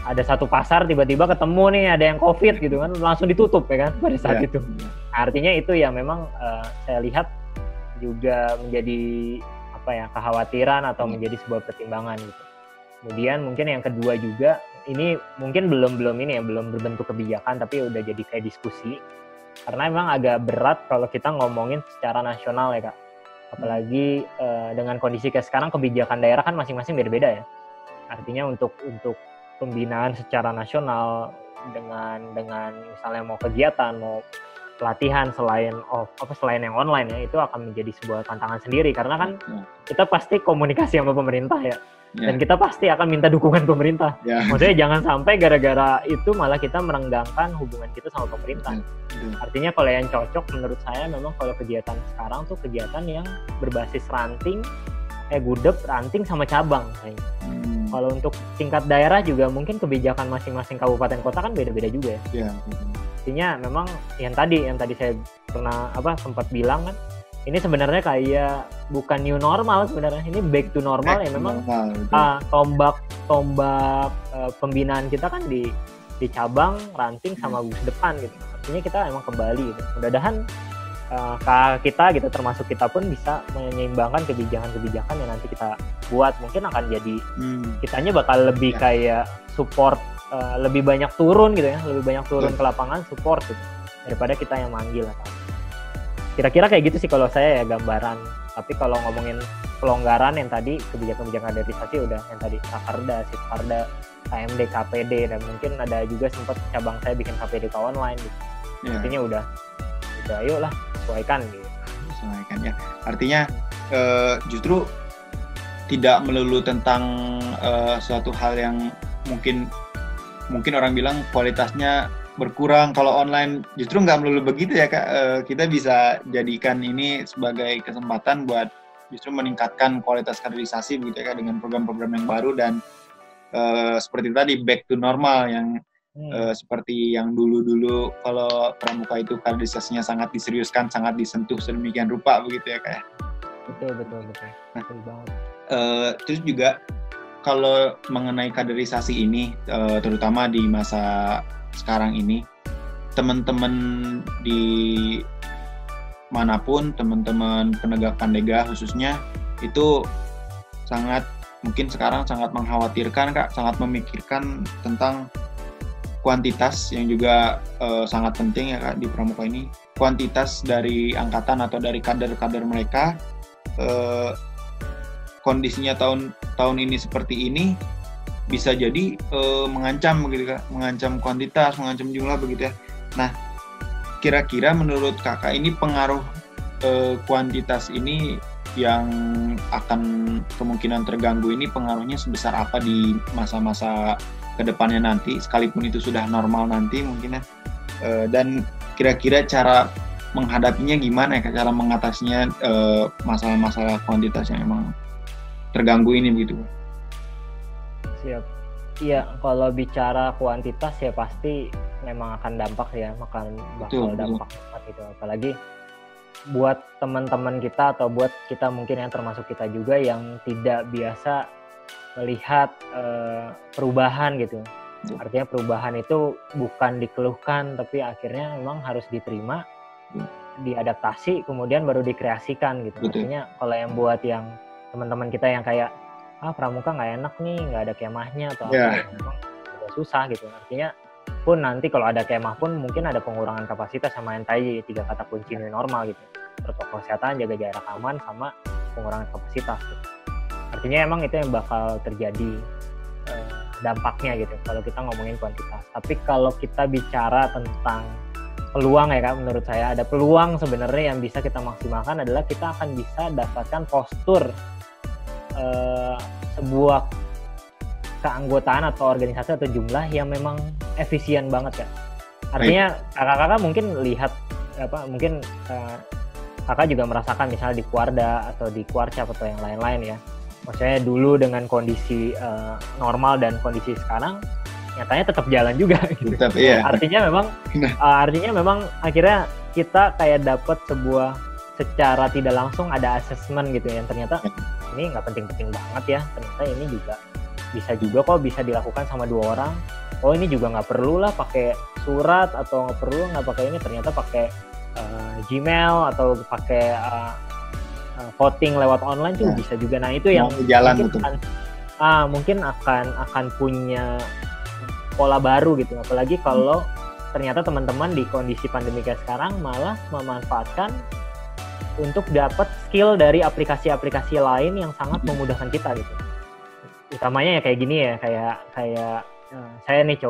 ada satu pasar tiba-tiba ketemu nih ada yang COVID gitu kan, langsung ditutup ya kan pada saat itu. Artinya itu yang memang saya lihat juga menjadi kekhawatiran atau menjadi sebuah pertimbangan gitu. Kemudian mungkin yang kedua juga, ini mungkin belum berbentuk kebijakan tapi udah jadi kayak diskusi, karena memang agak berat kalau kita ngomongin secara nasional ya Kak. Apalagi dengan kondisi kayak sekarang, kebijakan daerah kan masing-masing beda-beda ya. Artinya untuk pembinaan secara nasional dengan misalnya mau kegiatan, mau pelatihan selain yang online ya, itu akan menjadi sebuah tantangan sendiri, karena kan kita pasti komunikasi sama pemerintah ya. Dan kita pasti akan minta dukungan pemerintah. Maksudnya jangan sampai gara-gara itu malah kita merenggangkan hubungan kita sama pemerintah. Artinya kalau yang cocok menurut saya memang kalau kegiatan sekarang tuh kegiatan yang berbasis ranting, ranting sama cabang kayaknya. Kalau untuk tingkat daerah juga mungkin kebijakan masing-masing kabupaten kota kan beda-beda juga ya. Artinya memang yang tadi saya pernah sempat bilang kan, ini sebenarnya kayak bukan new normal sebenarnya, ini back to normal ya memang. Tombak pembinaan kita kan di cabang, ranting sama gugus depan gitu. Artinya kita emang kembali gitu. Mudah-mudahan kita gitu, termasuk kita pun bisa menyeimbangkan kebijakan-kebijakan yang nanti kita buat. Mungkin akan jadi kitanya bakal lebih kayak support, lebih banyak turun gitu ya, lebih banyak turun ke lapangan support gitu, daripada kita yang manggil atau kira-kira kayak gitu sih kalau saya ya gambaran. Tapi kalau ngomongin pelonggaran yang tadi, kebijakan-kebijakan kaderisasi udah yang tadi rakerda, sitparda, KMD, KPD, dan mungkin ada juga sempat cabang saya bikin KPDK online gitu. Artinya udah ayolah sesuaikan gitu. menyesuaikan ya. Artinya justru tidak melulu tentang suatu hal yang mungkin orang bilang kualitasnya berkurang kalau online, justru nggak melulu begitu ya Kak. Kita bisa jadikan ini sebagai kesempatan buat justru meningkatkan kualitas kaderisasi begitu ya Kak, dengan program-program yang baru dan seperti tadi back to normal yang seperti yang dulu kalau pramuka itu kaderisasinya sangat diseriuskan, sangat disentuh sedemikian rupa begitu ya Kak ya. Betul. Nah, betul banget. Terus juga kalau mengenai kaderisasi ini, terutama di masa sekarang ini, teman-teman di manapun, teman-teman penegak pandega khususnya, itu mungkin sekarang sangat mengkhawatirkan Kak, sangat memikirkan tentang kuantitas yang juga sangat penting ya Kak di pramuka ini. Kuantitas dari angkatan atau dari kader-kader mereka, kondisinya tahun ini seperti ini bisa jadi mengancam begitu Kak, mengancam kuantitas, mengancam jumlah begitu ya. Nah, kira-kira menurut Kakak ini pengaruh kuantitas ini yang akan kemungkinan terganggu ini pengaruhnya sebesar apa di masa-masa kedepannya nanti, sekalipun itu sudah normal nanti mungkin ya. Dan kira-kira cara menghadapinya gimana ya, cara mengatasinya masalah-masalah kuantitas yang emang terganggu ini begitu. Siap. Iya, kalau bicara kuantitas ya pasti memang akan dampak ya, bakal dampak banget gitu. Apalagi buat teman-teman kita atau buat kita mungkin yang termasuk kita juga yang tidak biasa melihat perubahan gitu. Artinya perubahan itu bukan dikeluhkan, tapi akhirnya memang harus diterima, diadaptasi, kemudian baru dikreasikan gitu. Artinya kalau yang buat yang teman-teman kita yang kayak pramuka nggak enak nih, nggak ada kemahnya atau apa, memang udah susah gitu. Artinya pun nanti kalau ada kemah pun mungkin ada pengurangan kapasitas sama yang tadi 3 kata kunci new normal gitu. Protokol kesehatan, jaga jarak aman, sama pengurangan kapasitas gitu. Artinya emang itu yang bakal terjadi dampaknya gitu kalau kita ngomongin kuantitas. Tapi kalau kita bicara tentang peluang ya Kak, menurut saya ada peluang sebenarnya yang bisa kita maksimalkan adalah kita akan bisa dapatkan postur sebuah keanggotaan atau organisasi atau jumlah yang memang efisien banget ya. Artinya kakak-kakak mungkin lihat mungkin kakak juga merasakan misalnya di Kuarda atau di Kuarcap atau yang lain-lain ya. Maksudnya dulu dengan kondisi normal dan kondisi sekarang nyatanya tetap jalan juga gitu. Tetap, iya. Artinya memang akhirnya kita kayak dapat sebuah secara tidak langsung ada assessment gitu ya, yang ternyata ini nggak penting-penting banget ya, ternyata ini juga bisa dilakukan sama 2 orang. Oh ini juga nggak perlu lah pakai surat atau nggak pakai ini, ternyata pakai Gmail atau pakai voting lewat online tuh bisa juga. Nah itu yang mungkin akan punya pola baru gitu, apalagi kalau ternyata teman-teman di kondisi pandemi kayak sekarang malah memanfaatkan untuk dapat skill dari aplikasi-aplikasi lain yang sangat memudahkan kita gitu. Utamanya ya kayak gini ya, kayak saya nih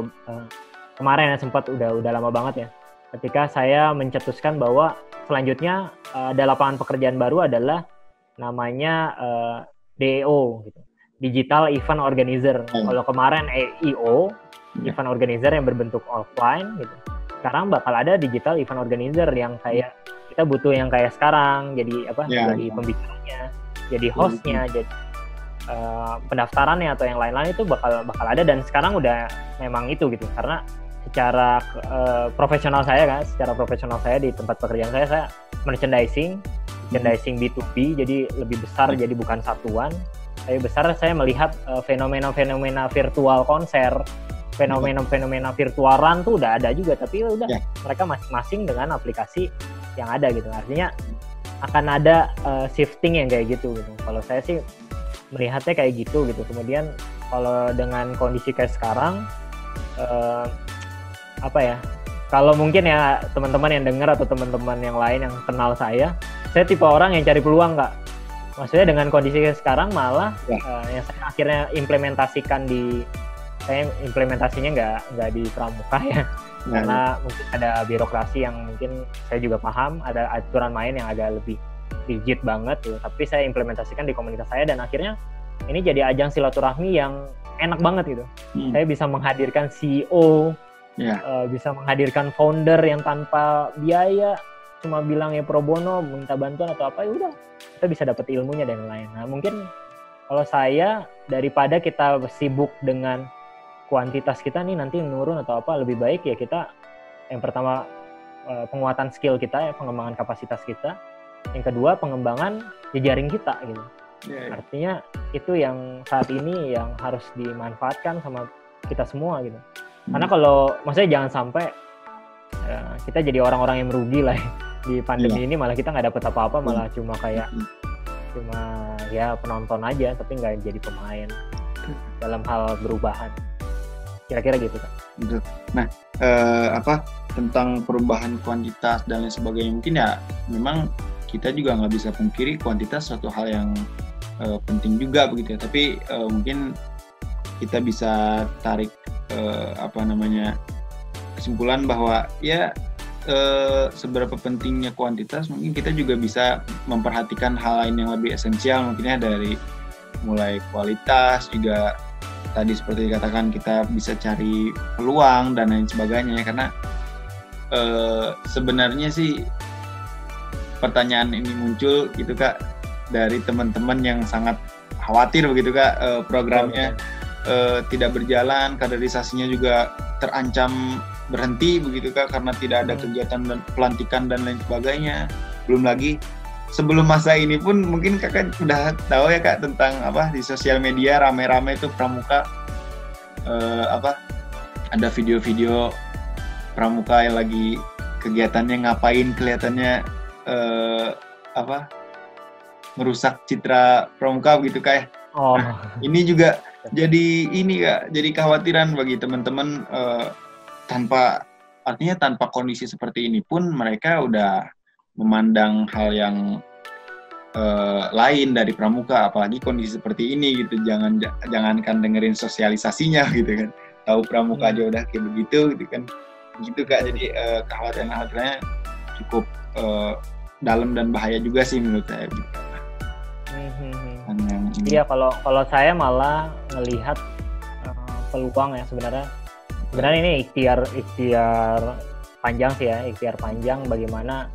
kemarin ya sempat udah lama banget ya, ketika saya mencetuskan bahwa selanjutnya ada lapangan pekerjaan baru adalah namanya DEO gitu, Digital Event Organizer. Kalau kemarin EIO, Event Organizer yang berbentuk offline gitu, sekarang bakal ada Digital Event Organizer yang kayak kita butuh yang kayak sekarang, jadi jadi pembicaranya, jadi hostnya, jadi pendaftarannya atau yang lain-lain itu bakal ada, dan sekarang udah memang itu gitu, karena secara profesional saya di tempat pekerjaan saya merchandising B2B, jadi lebih besar, jadi bukan satuan. Lebih besar saya melihat fenomena-fenomena virtual konser, fenomena virtual run tuh udah ada juga, tapi udah mereka masing-masing dengan aplikasi yang ada gitu. Artinya akan ada shifting yang kayak gitu. Kalau saya sih melihatnya kayak gitu. Kemudian kalau dengan kondisi kayak sekarang, kalau mungkin ya teman-teman yang dengar atau teman-teman yang lain yang kenal saya tipe orang yang cari peluang Kak. Maksudnya dengan kondisi kayak sekarang malah yang saya akhirnya implementasinya nggak di pramuka ya. Karena mungkin ada birokrasi yang mungkin saya juga paham, ada aturan main yang agak lebih rigid banget gitu, tapi saya implementasikan di komunitas saya dan akhirnya ini jadi ajang silaturahmi yang enak banget gitu. Saya bisa menghadirkan CEO, bisa menghadirkan founder yang tanpa biaya, cuma bilang ya pro bono, minta bantuan atau apa, ya udah kita bisa dapat ilmunya dan lain. Nah mungkin kalau saya daripada kita sibuk dengan kuantitas kita nih nanti menurun atau apa, lebih baik ya kita yang pertama penguatan skill kita ya, pengembangan kapasitas kita. Yang kedua pengembangan jejaring kita gitu. Artinya itu yang saat ini yang harus dimanfaatkan sama kita semua gitu. Karena kalau maksudnya jangan sampai kita jadi orang-orang yang merugi lah di pandemi ini, malah kita nggak dapat apa-apa, malah cuma kayak cuma ya penonton aja tapi nggak jadi pemain dalam hal perubahan. Kira-kira gitu kan. Nah, tentang perubahan kuantitas dan lain sebagainya, mungkin ya memang kita juga nggak bisa pungkiri kuantitas suatu hal yang penting juga begitu ya. Tapi mungkin kita bisa tarik kesimpulan bahwa ya seberapa pentingnya kuantitas, mungkin kita juga bisa memperhatikan hal lain yang lebih esensial mungkinnya, dari mulai kualitas juga. Tadi seperti dikatakan kita bisa cari peluang dan lain sebagainya, karena sebenarnya sih pertanyaan ini muncul gitu Kak dari teman-teman yang sangat khawatir begitu Kak, programnya tidak berjalan, kaderisasinya juga terancam berhenti begitu Kak karena tidak ada kegiatan dan pelantikan dan lain sebagainya. Belum lagi sebelum masa ini pun mungkin Kakak udah tahu ya Kak tentang di sosial media rame-rame itu pramuka ada video-video pramuka yang lagi kegiatannya ngapain, kelihatannya merusak citra pramuka begitu Kak ya. Nah, ini juga jadi Kak, jadi kekhawatiran bagi teman-teman, tanpa kondisi seperti ini pun mereka udah memandang hal yang lain dari pramuka, apalagi kondisi seperti ini gitu. Jangankan dengerin sosialisasinya gitu kan, tahu pramuka aja udah kayak begitu gitu kan, gitu Kak. Jadi kekhawatirannya cukup dalam dan bahaya juga sih menurut saya. Iya, kalau saya malah melihat peluang ya sebenarnya ini ikhtiar panjang sih ya, ikhtiar panjang bagaimana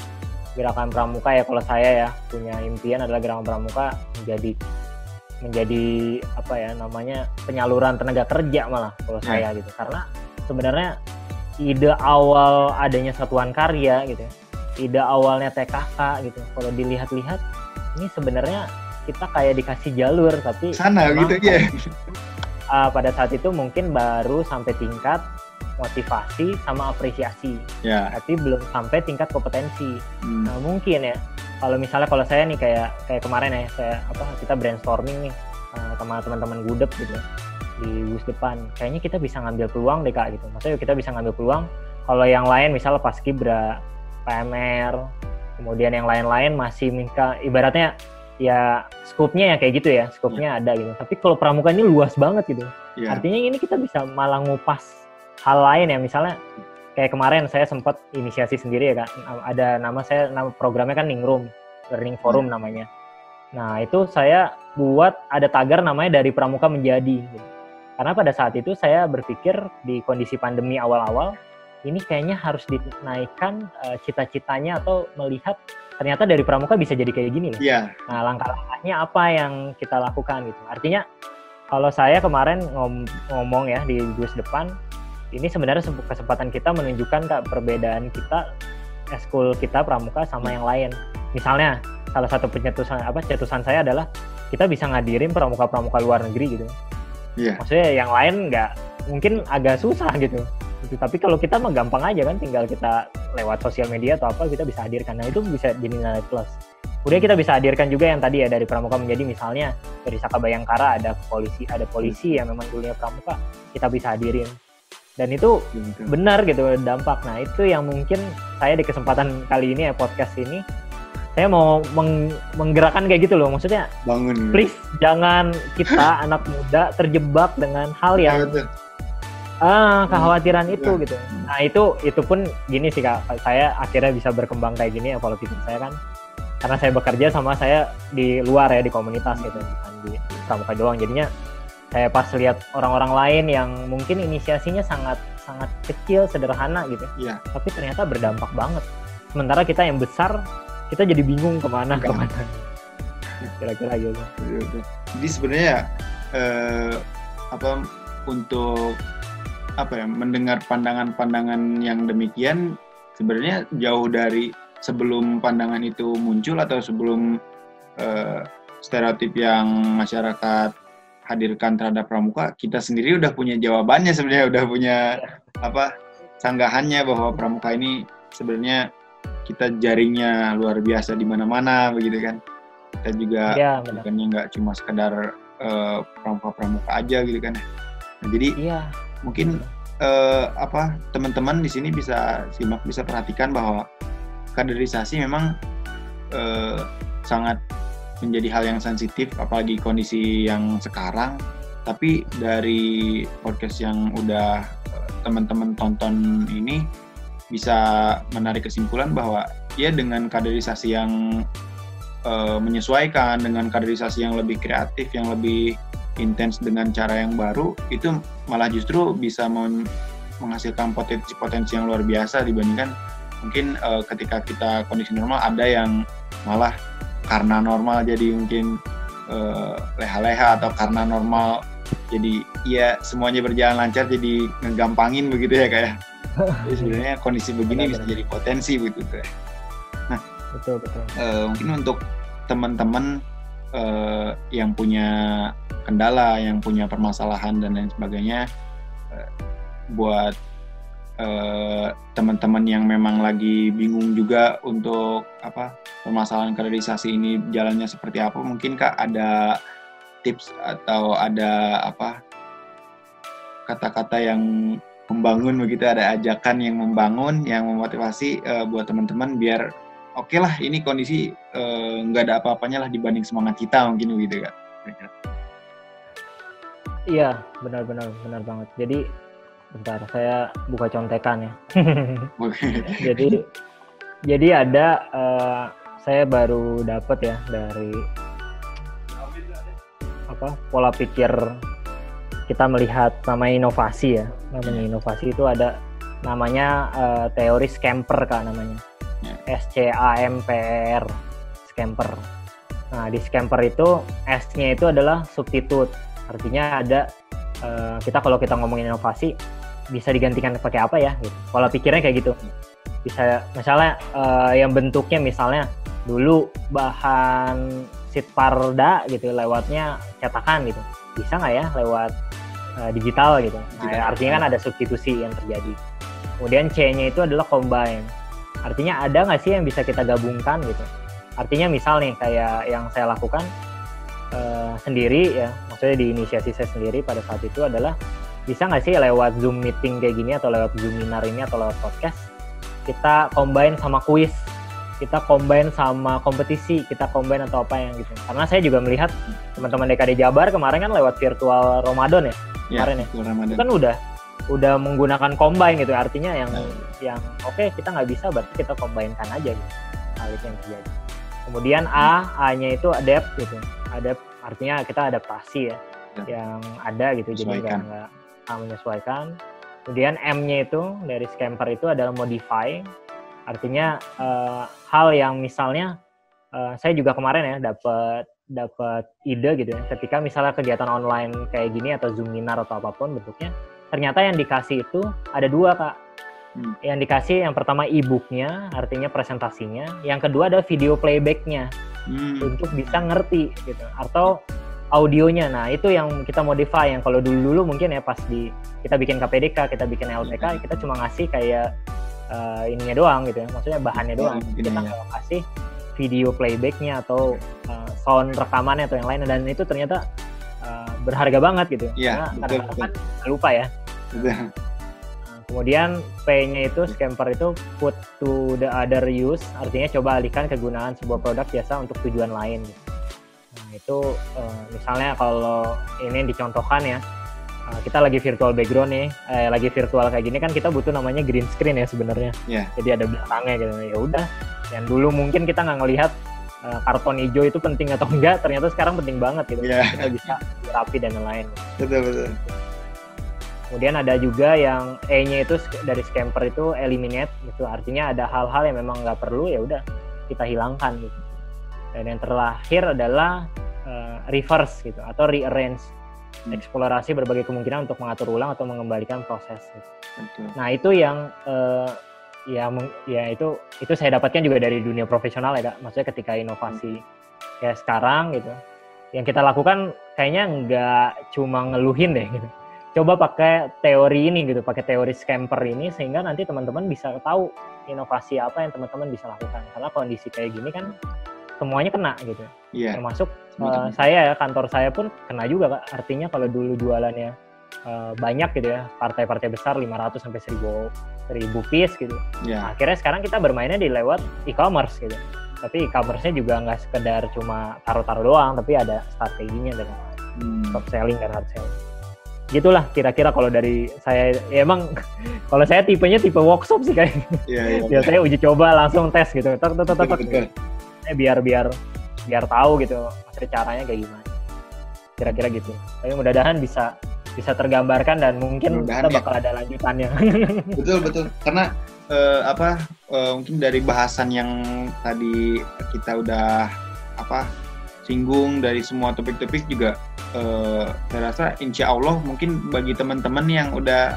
gerakan pramuka ya. Kalau saya ya punya impian adalah gerakan pramuka menjadi penyaluran tenaga kerja malah kalau saya gitu. Karena sebenarnya ide awal adanya satuan karya gitu, ide awalnya TKK gitu, kalau dilihat-lihat ini sebenarnya kita kayak dikasih jalur tapi sana gitu ya. Pada saat itu mungkin baru sampai tingkat motivasi sama apresiasi, tapi belum sampai tingkat kompetensi. Nah mungkin ya kalau saya nih kayak kemarin ya kita brainstorming nih sama teman-teman Gudep gitu di bus depan, kayaknya kita bisa ngambil peluang deh Kak gitu. Maksudnya kita bisa ngambil peluang kalau yang lain misalnya Paskibra, PMR, kemudian yang lain-lain masih minta ibaratnya ya skupnya ya kayak gitu ya, skupnya ada gitu. Tapi kalau pramuka ini luas banget gitu. Artinya ini kita bisa malah ngupas hal lain ya, misalnya kayak kemarin saya sempat inisiasi sendiri ya Kak. Ada nama programnya kan Ningrum, Learning Forum namanya. Nah itu saya buat ada tagar namanya dari pramuka menjadi gitu. Karena pada saat itu saya berpikir di kondisi pandemi awal-awal ini kayaknya harus dinaikkan cita-citanya atau melihat ternyata dari pramuka bisa jadi kayak gini loh. Nah langkah-langkahnya apa yang kita lakukan gitu. Artinya kalau saya kemarin ngomong ya di bus depan, ini sebenarnya kesempatan kita menunjukkan Kak perbedaan kita eskul kita pramuka sama yang lain. Misalnya salah satu cetusan saya adalah kita bisa ngadirin pramuka-pramuka luar negeri gitu. Maksudnya yang lain nggak, mungkin agak susah gitu. Tapi kalau kita mah gampang aja kan, tinggal kita lewat sosial media atau apa kita bisa hadirkan. Nah itu bisa jadi nilai plus. Kemudian kita bisa hadirkan juga yang tadi ya dari pramuka menjadi, misalnya dari Saka Bayangkara ada polisi yang memang dulunya pramuka, kita bisa hadirin. Dan itu benar gitu dampak. Nah itu yang mungkin saya di kesempatan kali ini ya podcast ini saya mau menggerakkan kayak gitu loh. Maksudnya bangun, please jangan kita anak muda terjebak dengan hal yang kekhawatiran itu gitu. Nah itu pun gini sih Kak, saya akhirnya bisa berkembang kayak gini ya, pola pikir saya kan karena saya bekerja sama saya di luar ya, di komunitas gitu, bukan di pramuka doang. Jadinya saya pas lihat orang-orang lain yang mungkin inisiasinya sangat kecil, sederhana gitu, tapi ternyata berdampak banget. Sementara kita yang besar, kita jadi bingung kemana. Kira-kira gitu. Jadi sebenarnya untuk mendengar pandangan-pandangan yang demikian sebenarnya jauh dari sebelum pandangan itu muncul atau sebelum stereotip yang masyarakat hadirkan terhadap pramuka, kita sendiri udah punya jawabannya sebenarnya, udah punya sanggahannya bahwa pramuka ini sebenarnya kita jaringnya luar biasa di mana-mana begitu kan. Kita juga bukannya nggak cuma sekedar pramuka aja gitu kan. Nah, jadi mungkin teman-teman di sini bisa perhatikan bahwa kaderisasi memang sangat menjadi hal yang sensitif, apalagi kondisi yang sekarang. Tapi dari podcast yang udah teman-teman tonton ini bisa menarik kesimpulan bahwa ya dengan kaderisasi yang menyesuaikan, dengan kaderisasi yang lebih kreatif, yang lebih intens dengan cara yang baru, itu malah justru bisa menghasilkan potensi yang luar biasa dibandingkan mungkin ketika kita kondisi normal. Ada yang malah karena normal jadi mungkin leha-leha, atau karena normal jadi ya semuanya berjalan lancar jadi ngegampangin begitu ya kayak. Jadi sebenarnya kondisi begini bisa jadi potensi begitu ya. Nah, betul. Mungkin untuk teman-teman yang punya kendala, yang punya permasalahan dan lain sebagainya, buat teman-teman yang memang lagi bingung juga untuk permasalahan kaderisasi ini jalannya seperti apa, mungkin Kak ada tips atau ada kata-kata yang membangun begitu, ada ajakan yang membangun, yang memotivasi buat teman-teman biar oke lah, ini kondisi nggak ada apa-apanya lah dibanding semangat kita mungkin begitu Kak. Iya, benar banget. Jadi bentar, saya buka contekan ya. Jadi ada saya baru dapat ya dari pola pikir kita melihat namanya inovasi ya. Namanya inovasi itu ada namanya teori Scamper Kak namanya. SCAMPR, Scamper. Nah, di Scamper itu S-nya itu adalah substitute. Artinya ada kita kalau kita ngomongin inovasi bisa digantikan pakai apa ya gitu. Pola pikirnya kayak gitu. Bisa misalnya yang bentuknya misalnya dulu bahan sitparda gitu lewatnya cetakan gitu. Bisa nggak ya lewat digital gitu. Nah, artinya kan ada substitusi yang terjadi. Kemudian C-nya itu adalah combine. Artinya ada nggak sih yang bisa kita gabungkan gitu. Artinya misal nih kayak yang saya lakukan sendiri ya, maksudnya di inisiasi saya sendiri pada saat itu adalah bisa nggak sih lewat Zoom meeting kayak gini atau lewat Zoom webinar ini atau lewat podcast kita combine sama kuis, kita combine sama kompetisi, kita combine atau apa yang gitu. Karena saya juga melihat teman-teman DKD Jabar kemarin kan lewat virtual Ramadan ya kemarin ya. Itu kan udah menggunakan combine gitu, artinya yang oke, kita nggak bisa berarti kita combine-kan aja gitu hal itu yang terjadi. Kemudian A-nya itu adapt gitu, adapt artinya kita adaptasi ya yang ada gitu, jadi nggak menyesuaikan. Kemudian M-nya itu dari Scamper itu adalah modify, artinya hal yang misalnya saya juga kemarin ya dapat ide gitu ya, ketika misalnya kegiatan online kayak gini atau Zoom webinar atau apapun bentuknya, ternyata yang dikasih itu ada dua Kak. Yang dikasih yang pertama e-booknya, artinya presentasinya, yang kedua ada video playbacknya untuk bisa ngerti gitu, atau audionya. Nah itu yang kita modify, yang kalau dulu mungkin ya pas kita bikin KPDK, kita bikin LPK, kita cuma ngasih kayak ininya doang gitu ya, maksudnya bahannya doang. Kita nggak kasih video playbacknya atau sound rekamannya atau yang lain, dan itu ternyata berharga banget gitu. Iya, karena kadang-kadang kan lupa ya. Kemudian P-nya itu Scamper itu put to the other use, artinya coba alihkan kegunaan sebuah produk jasa untuk tujuan lain gitu. Nah itu misalnya kalau ini dicontohkan ya, kita lagi virtual background nih, lagi virtual kayak gini kan kita butuh namanya green screen ya sebenarnya. Jadi ada belakangnya gitu. Ya udah, yang dulu mungkin kita nggak ngelihat karton hijau itu penting atau enggak, ternyata sekarang penting banget gitu. Yeah. Kita bisa rapi dan lain-lain. Betul. Kemudian ada juga yang E-nya itu dari scamper itu eliminate gitu, artinya ada hal-hal yang memang nggak perlu ya udah kita hilangkan gitu. Dan yang terakhir adalah reverse gitu atau rearrange, eksplorasi berbagai kemungkinan untuk mengatur ulang atau mengembalikan proses gitu. Betul. Nah itu yang itu saya dapatkan juga dari dunia profesional ya Kak. Maksudnya ketika inovasi kayak sekarang gitu, yang kita lakukan kayaknya nggak cuma ngeluhin deh gitu. Coba pakai teori ini gitu, pakai teori scamper ini sehingga nanti teman-teman bisa tahu inovasi apa yang teman-teman bisa lakukan. Karena kondisi kayak gini kan semuanya kena gitu. Iya. Termasuk saya ya, kantor saya pun kena juga Kak. Artinya kalau dulu jualannya banyak gitu ya, partai-partai besar 500 sampai 1000 piece gitu. Yeah. Akhirnya sekarang kita bermainnya di lewat e-commerce gitu. Tapi e-commerce-nya juga nggak sekedar cuma taruh-taruh doang, tapi ada strateginya dan top selling dan hard selling. Gitulah kira-kira kalau dari saya. Ya emang kalau saya tipenya tipe workshop sih kayak. Iya. Biasanya uji coba langsung tes gitu. Tok. Biar tahu gitu maksudnya caranya kayak gimana. Kira-kira gitu. Tapi mudah-mudahan bisa tergambarkan dan mungkin kita bakal ada lanjutannya. Betul. Karena mungkin dari bahasan yang tadi kita udah singgung dari semua topik-topik juga, saya rasa insya Allah mungkin bagi teman-teman yang udah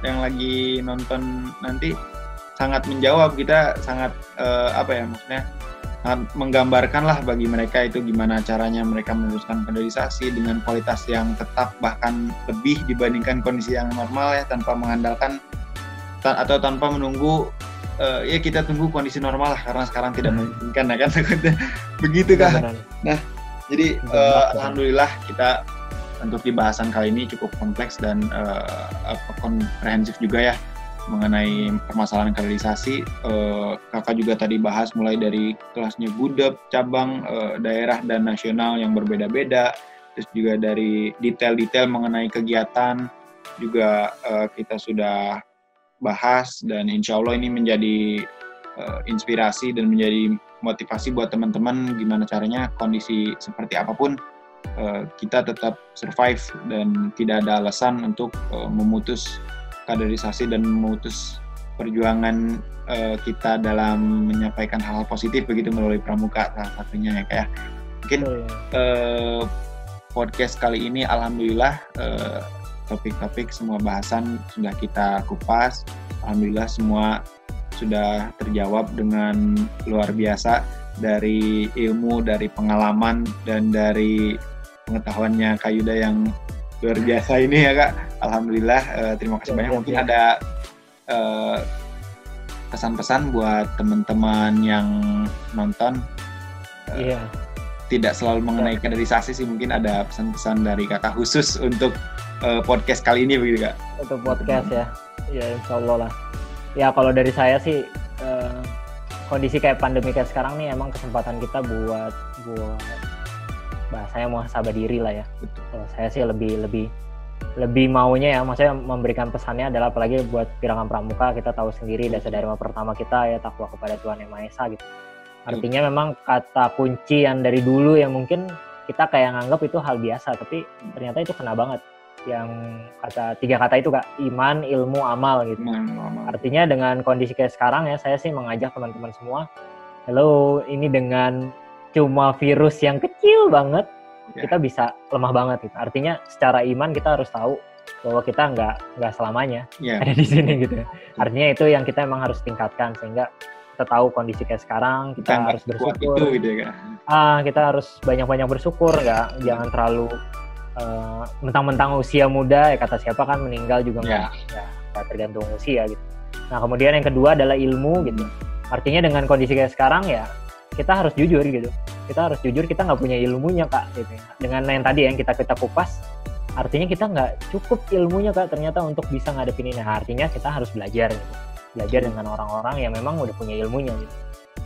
yang lagi nonton nanti sangat menjawab, kita sangat maksudnya sangat menggambarkan lah bagi mereka itu gimana caranya mereka meneruskan kaderisasi dengan kualitas yang tetap bahkan lebih dibandingkan kondisi yang normal ya, tanpa mengandalkan atau tanpa menunggu ya kita tunggu kondisi normal lah karena sekarang tidak memungkinkan ya kan. Begitu kan. Nah jadi alhamdulillah kita untuk di bahasan kali ini cukup kompleks dan komprehensif juga ya mengenai permasalahan kaderisasi. Kakak juga tadi bahas mulai dari kelasnya Gudep, cabang, daerah dan nasional yang berbeda-beda, terus juga dari detail-detail mengenai kegiatan juga kita sudah bahas, dan insya Allah ini menjadi inspirasi dan menjadi motivasi buat teman-teman gimana caranya kondisi seperti apapun kita tetap survive dan tidak ada alasan untuk memutus kaderisasi dan memutus perjuangan kita dalam menyampaikan hal-hal positif begitu melalui Pramuka salah satunya ya kayak. Mungkin podcast kali ini alhamdulillah topik-topik semua bahasan sudah kita kupas. Alhamdulillah semua sudah terjawab dengan luar biasa dari ilmu, dari pengalaman, dan dari pengetahuannya Kak Yuda yang luar biasa ini ya Kak. Alhamdulillah, terima kasih banyak. Mungkin ada pesan-pesan buat teman-teman yang nonton. Tidak selalu mengenai kaderisasi sih, mungkin ada pesan-pesan dari Kakak khusus untuk podcast kali ini begitu Kak? Untuk podcast ya insya Allah lah. Ya kalau dari saya sih kondisi kayak pandemi kayak sekarang nih emang kesempatan kita buat bahasanya muhasabah diri lah ya. Kalau saya sih lebih maunya ya, maksudnya memberikan pesannya adalah apalagi buat Gerakan Pramuka, kita tahu sendiri dasar dharma pertama kita ya takwa kepada Tuhan Yang Maha Esa gitu. Artinya memang kata kunci yang dari dulu yang mungkin kita kayak nganggap itu hal biasa, tapi ternyata itu kena banget. Yang tiga kata itu Kak, iman, ilmu, amal gitu. Artinya dengan kondisi kayak sekarang ya, saya sih mengajak teman-teman semua, hello, ini dengan cuma virus yang kecil banget, kita bisa lemah banget gitu. Artinya secara iman kita harus tahu bahwa kita nggak selamanya ada di sini gitu. Artinya itu yang kita emang harus tingkatkan sehingga kita tahu kondisi kayak sekarang, kita harus bersyukur. Itu, gitu ya, kita harus banyak-banyak bersyukur, jangan terlalu mentang-mentang usia muda ya kata siapa kan meninggal juga nggak tergantung usia gitu. Nah kemudian yang kedua adalah ilmu gitu. Artinya dengan kondisi kayak sekarang ya kita harus jujur gitu. Kita harus jujur kita nggak punya ilmunya Kak gitu. Dengan yang tadi yang kita kupas, artinya kita nggak cukup ilmunya Kak ternyata untuk bisa ngadepin ini. Nah, artinya kita harus belajar gitu. Belajar dengan orang-orang yang memang udah punya ilmunya gitu.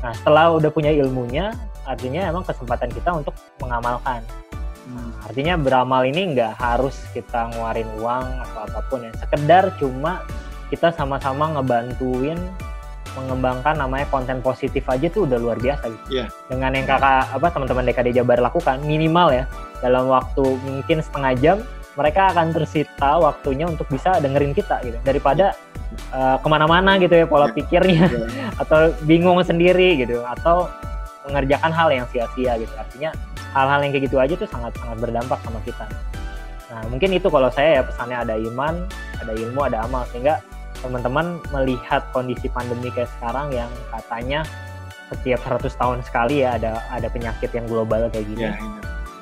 Nah setelah udah punya ilmunya, artinya emang kesempatan kita untuk mengamalkan. Artinya beramal ini nggak harus kita ngeluarin uang atau apapun ya, sekedar cuma kita sama-sama ngebantuin mengembangkan namanya konten positif aja tuh udah luar biasa gitu. Iya. Dengan yang teman-teman DKD Jabar lakukan, minimal ya dalam waktu mungkin setengah jam mereka akan tersita waktunya untuk bisa dengerin kita gitu, daripada kemana-mana gitu ya pola pikirnya atau bingung sendiri gitu, atau mengerjakan hal yang sia-sia gitu. Artinya hal-hal yang kayak gitu aja tuh sangat-sangat berdampak sama kita. Nah mungkin itu kalau saya ya pesannya, ada iman, ada ilmu, ada amal, sehingga teman-teman melihat kondisi pandemi kayak sekarang yang katanya setiap 100 tahun sekali ya ada penyakit yang global kayak gini. Ya,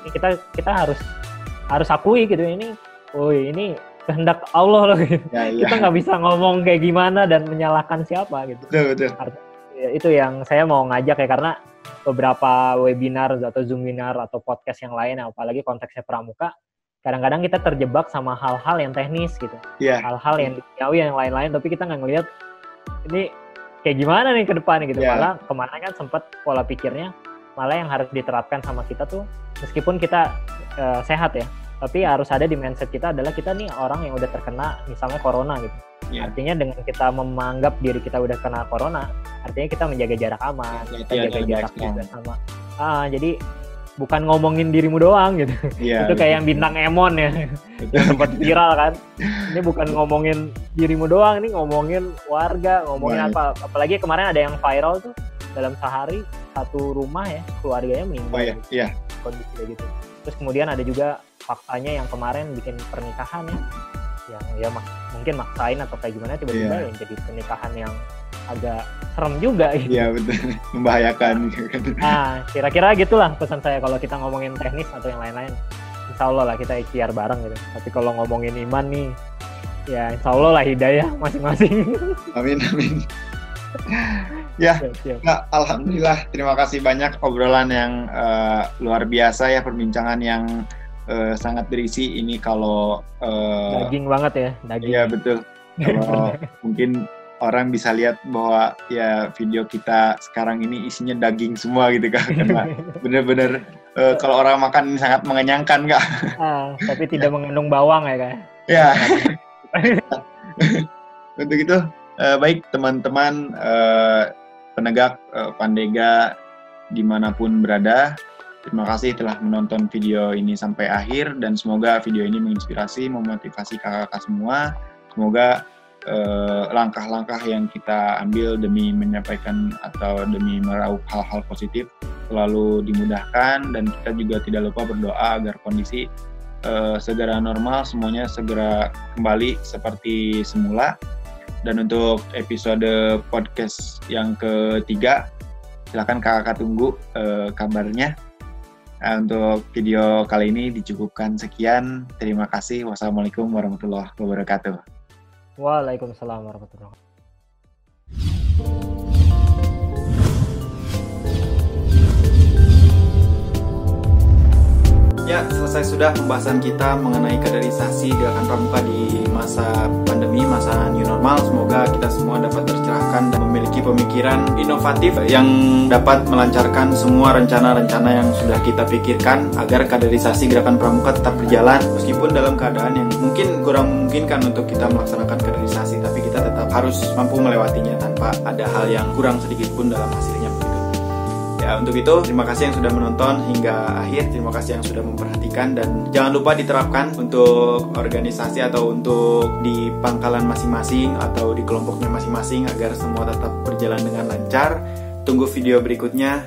ini kita harus akui gitu, ini kehendak Allah loh gitu. ya. Kita nggak bisa ngomong kayak gimana dan menyalahkan siapa gitu. Betul. Ya, itu yang saya mau ngajak ya, karena beberapa webinar atau Zoom webinar atau podcast yang lain, apalagi konteksnya pramuka, kadang-kadang kita terjebak sama hal-hal yang teknis gitu, hal-hal yang duniawi yang lain-lain, tapi kita nggak ngelihat ini kayak gimana nih ke depan gitu. Malah kemarin kan sempat pola pikirnya malah yang harus diterapkan sama kita tuh, meskipun kita sehat ya, tapi harus ada di mindset kita adalah kita nih orang yang udah terkena misalnya corona gitu. Artinya dengan kita menganggap diri kita udah kena corona, artinya kita menjaga jarak aman, kita jaga jarak juga sama. Jadi bukan ngomongin dirimu doang gitu. Itu kayak yang bintang Emon ya, yang sempat viral kan. Ini bukan ngomongin dirimu doang, ini ngomongin warga, ngomongin apa. Apalagi kemarin ada yang viral tuh, dalam sehari satu rumah ya keluarganya meninggal. Kondisi kayak gitu. Terus kemudian ada juga faktanya yang kemarin bikin pernikahan yang mungkin maksain atau kayak gimana, tiba-tiba yang jadi pernikahan yang agak serem juga gitu. Iya betul, membahayakan. Nah kira-kira gitulah pesan saya kalau kita ngomongin teknis atau yang lain-lain. Insya Allah lah kita ikhtiar bareng gitu. Tapi kalau ngomongin iman nih, ya insya Allah lah hidayah masing-masing. Amin. Ya, nah, alhamdulillah. Terima kasih banyak obrolan yang luar biasa ya, perbincangan yang sangat berisi. Ini kalau daging banget ya, daging. Iya betul. Kalau mungkin orang bisa lihat bahwa ya video kita sekarang ini isinya daging semua gitu kan, karena bener-bener kalau orang makan ini sangat mengenyangkan kak. Tapi tidak mengandung bawang ya kak. Ya. Untuk itu baik teman-teman penegak Pandega dimanapun berada, terima kasih telah menonton video ini sampai akhir, dan semoga video ini menginspirasi, memotivasi kakak-kakak semua. Semoga langkah-langkah yang kita ambil demi menyampaikan atau demi meraup hal-hal positif selalu dimudahkan, dan kita juga tidak lupa berdoa agar kondisi segera normal, semuanya segera kembali seperti semula. Dan untuk episode podcast yang ketiga, silakan kakak tunggu kabarnya. Nah, untuk video kali ini dicukupkan sekian. Terima kasih. Wassalamualaikum warahmatullahi wabarakatuh. Waalaikumsalam warahmatullahi wabarakatuh. Ya, selesai sudah pembahasan kita mengenai kaderisasi Gerakan Pramuka di masa pandemi, masa new normal. Semoga kita semua dapat tercerahkan dan memiliki pemikiran inovatif yang dapat melancarkan semua rencana-rencana yang sudah kita pikirkan agar kaderisasi Gerakan Pramuka tetap berjalan meskipun dalam keadaan yang mungkin kurang memungkinkan untuk kita melaksanakan kaderisasi, tapi kita tetap harus mampu melewatinya tanpa ada hal yang kurang sedikit pun dalam hasilnya. Ya, untuk itu terima kasih yang sudah menonton hingga akhir, terima kasih yang sudah memperhatikan, dan jangan lupa diterapkan untuk organisasi atau untuk di pangkalan masing-masing atau di kelompoknya masing-masing agar semua tetap berjalan dengan lancar. Tunggu video berikutnya.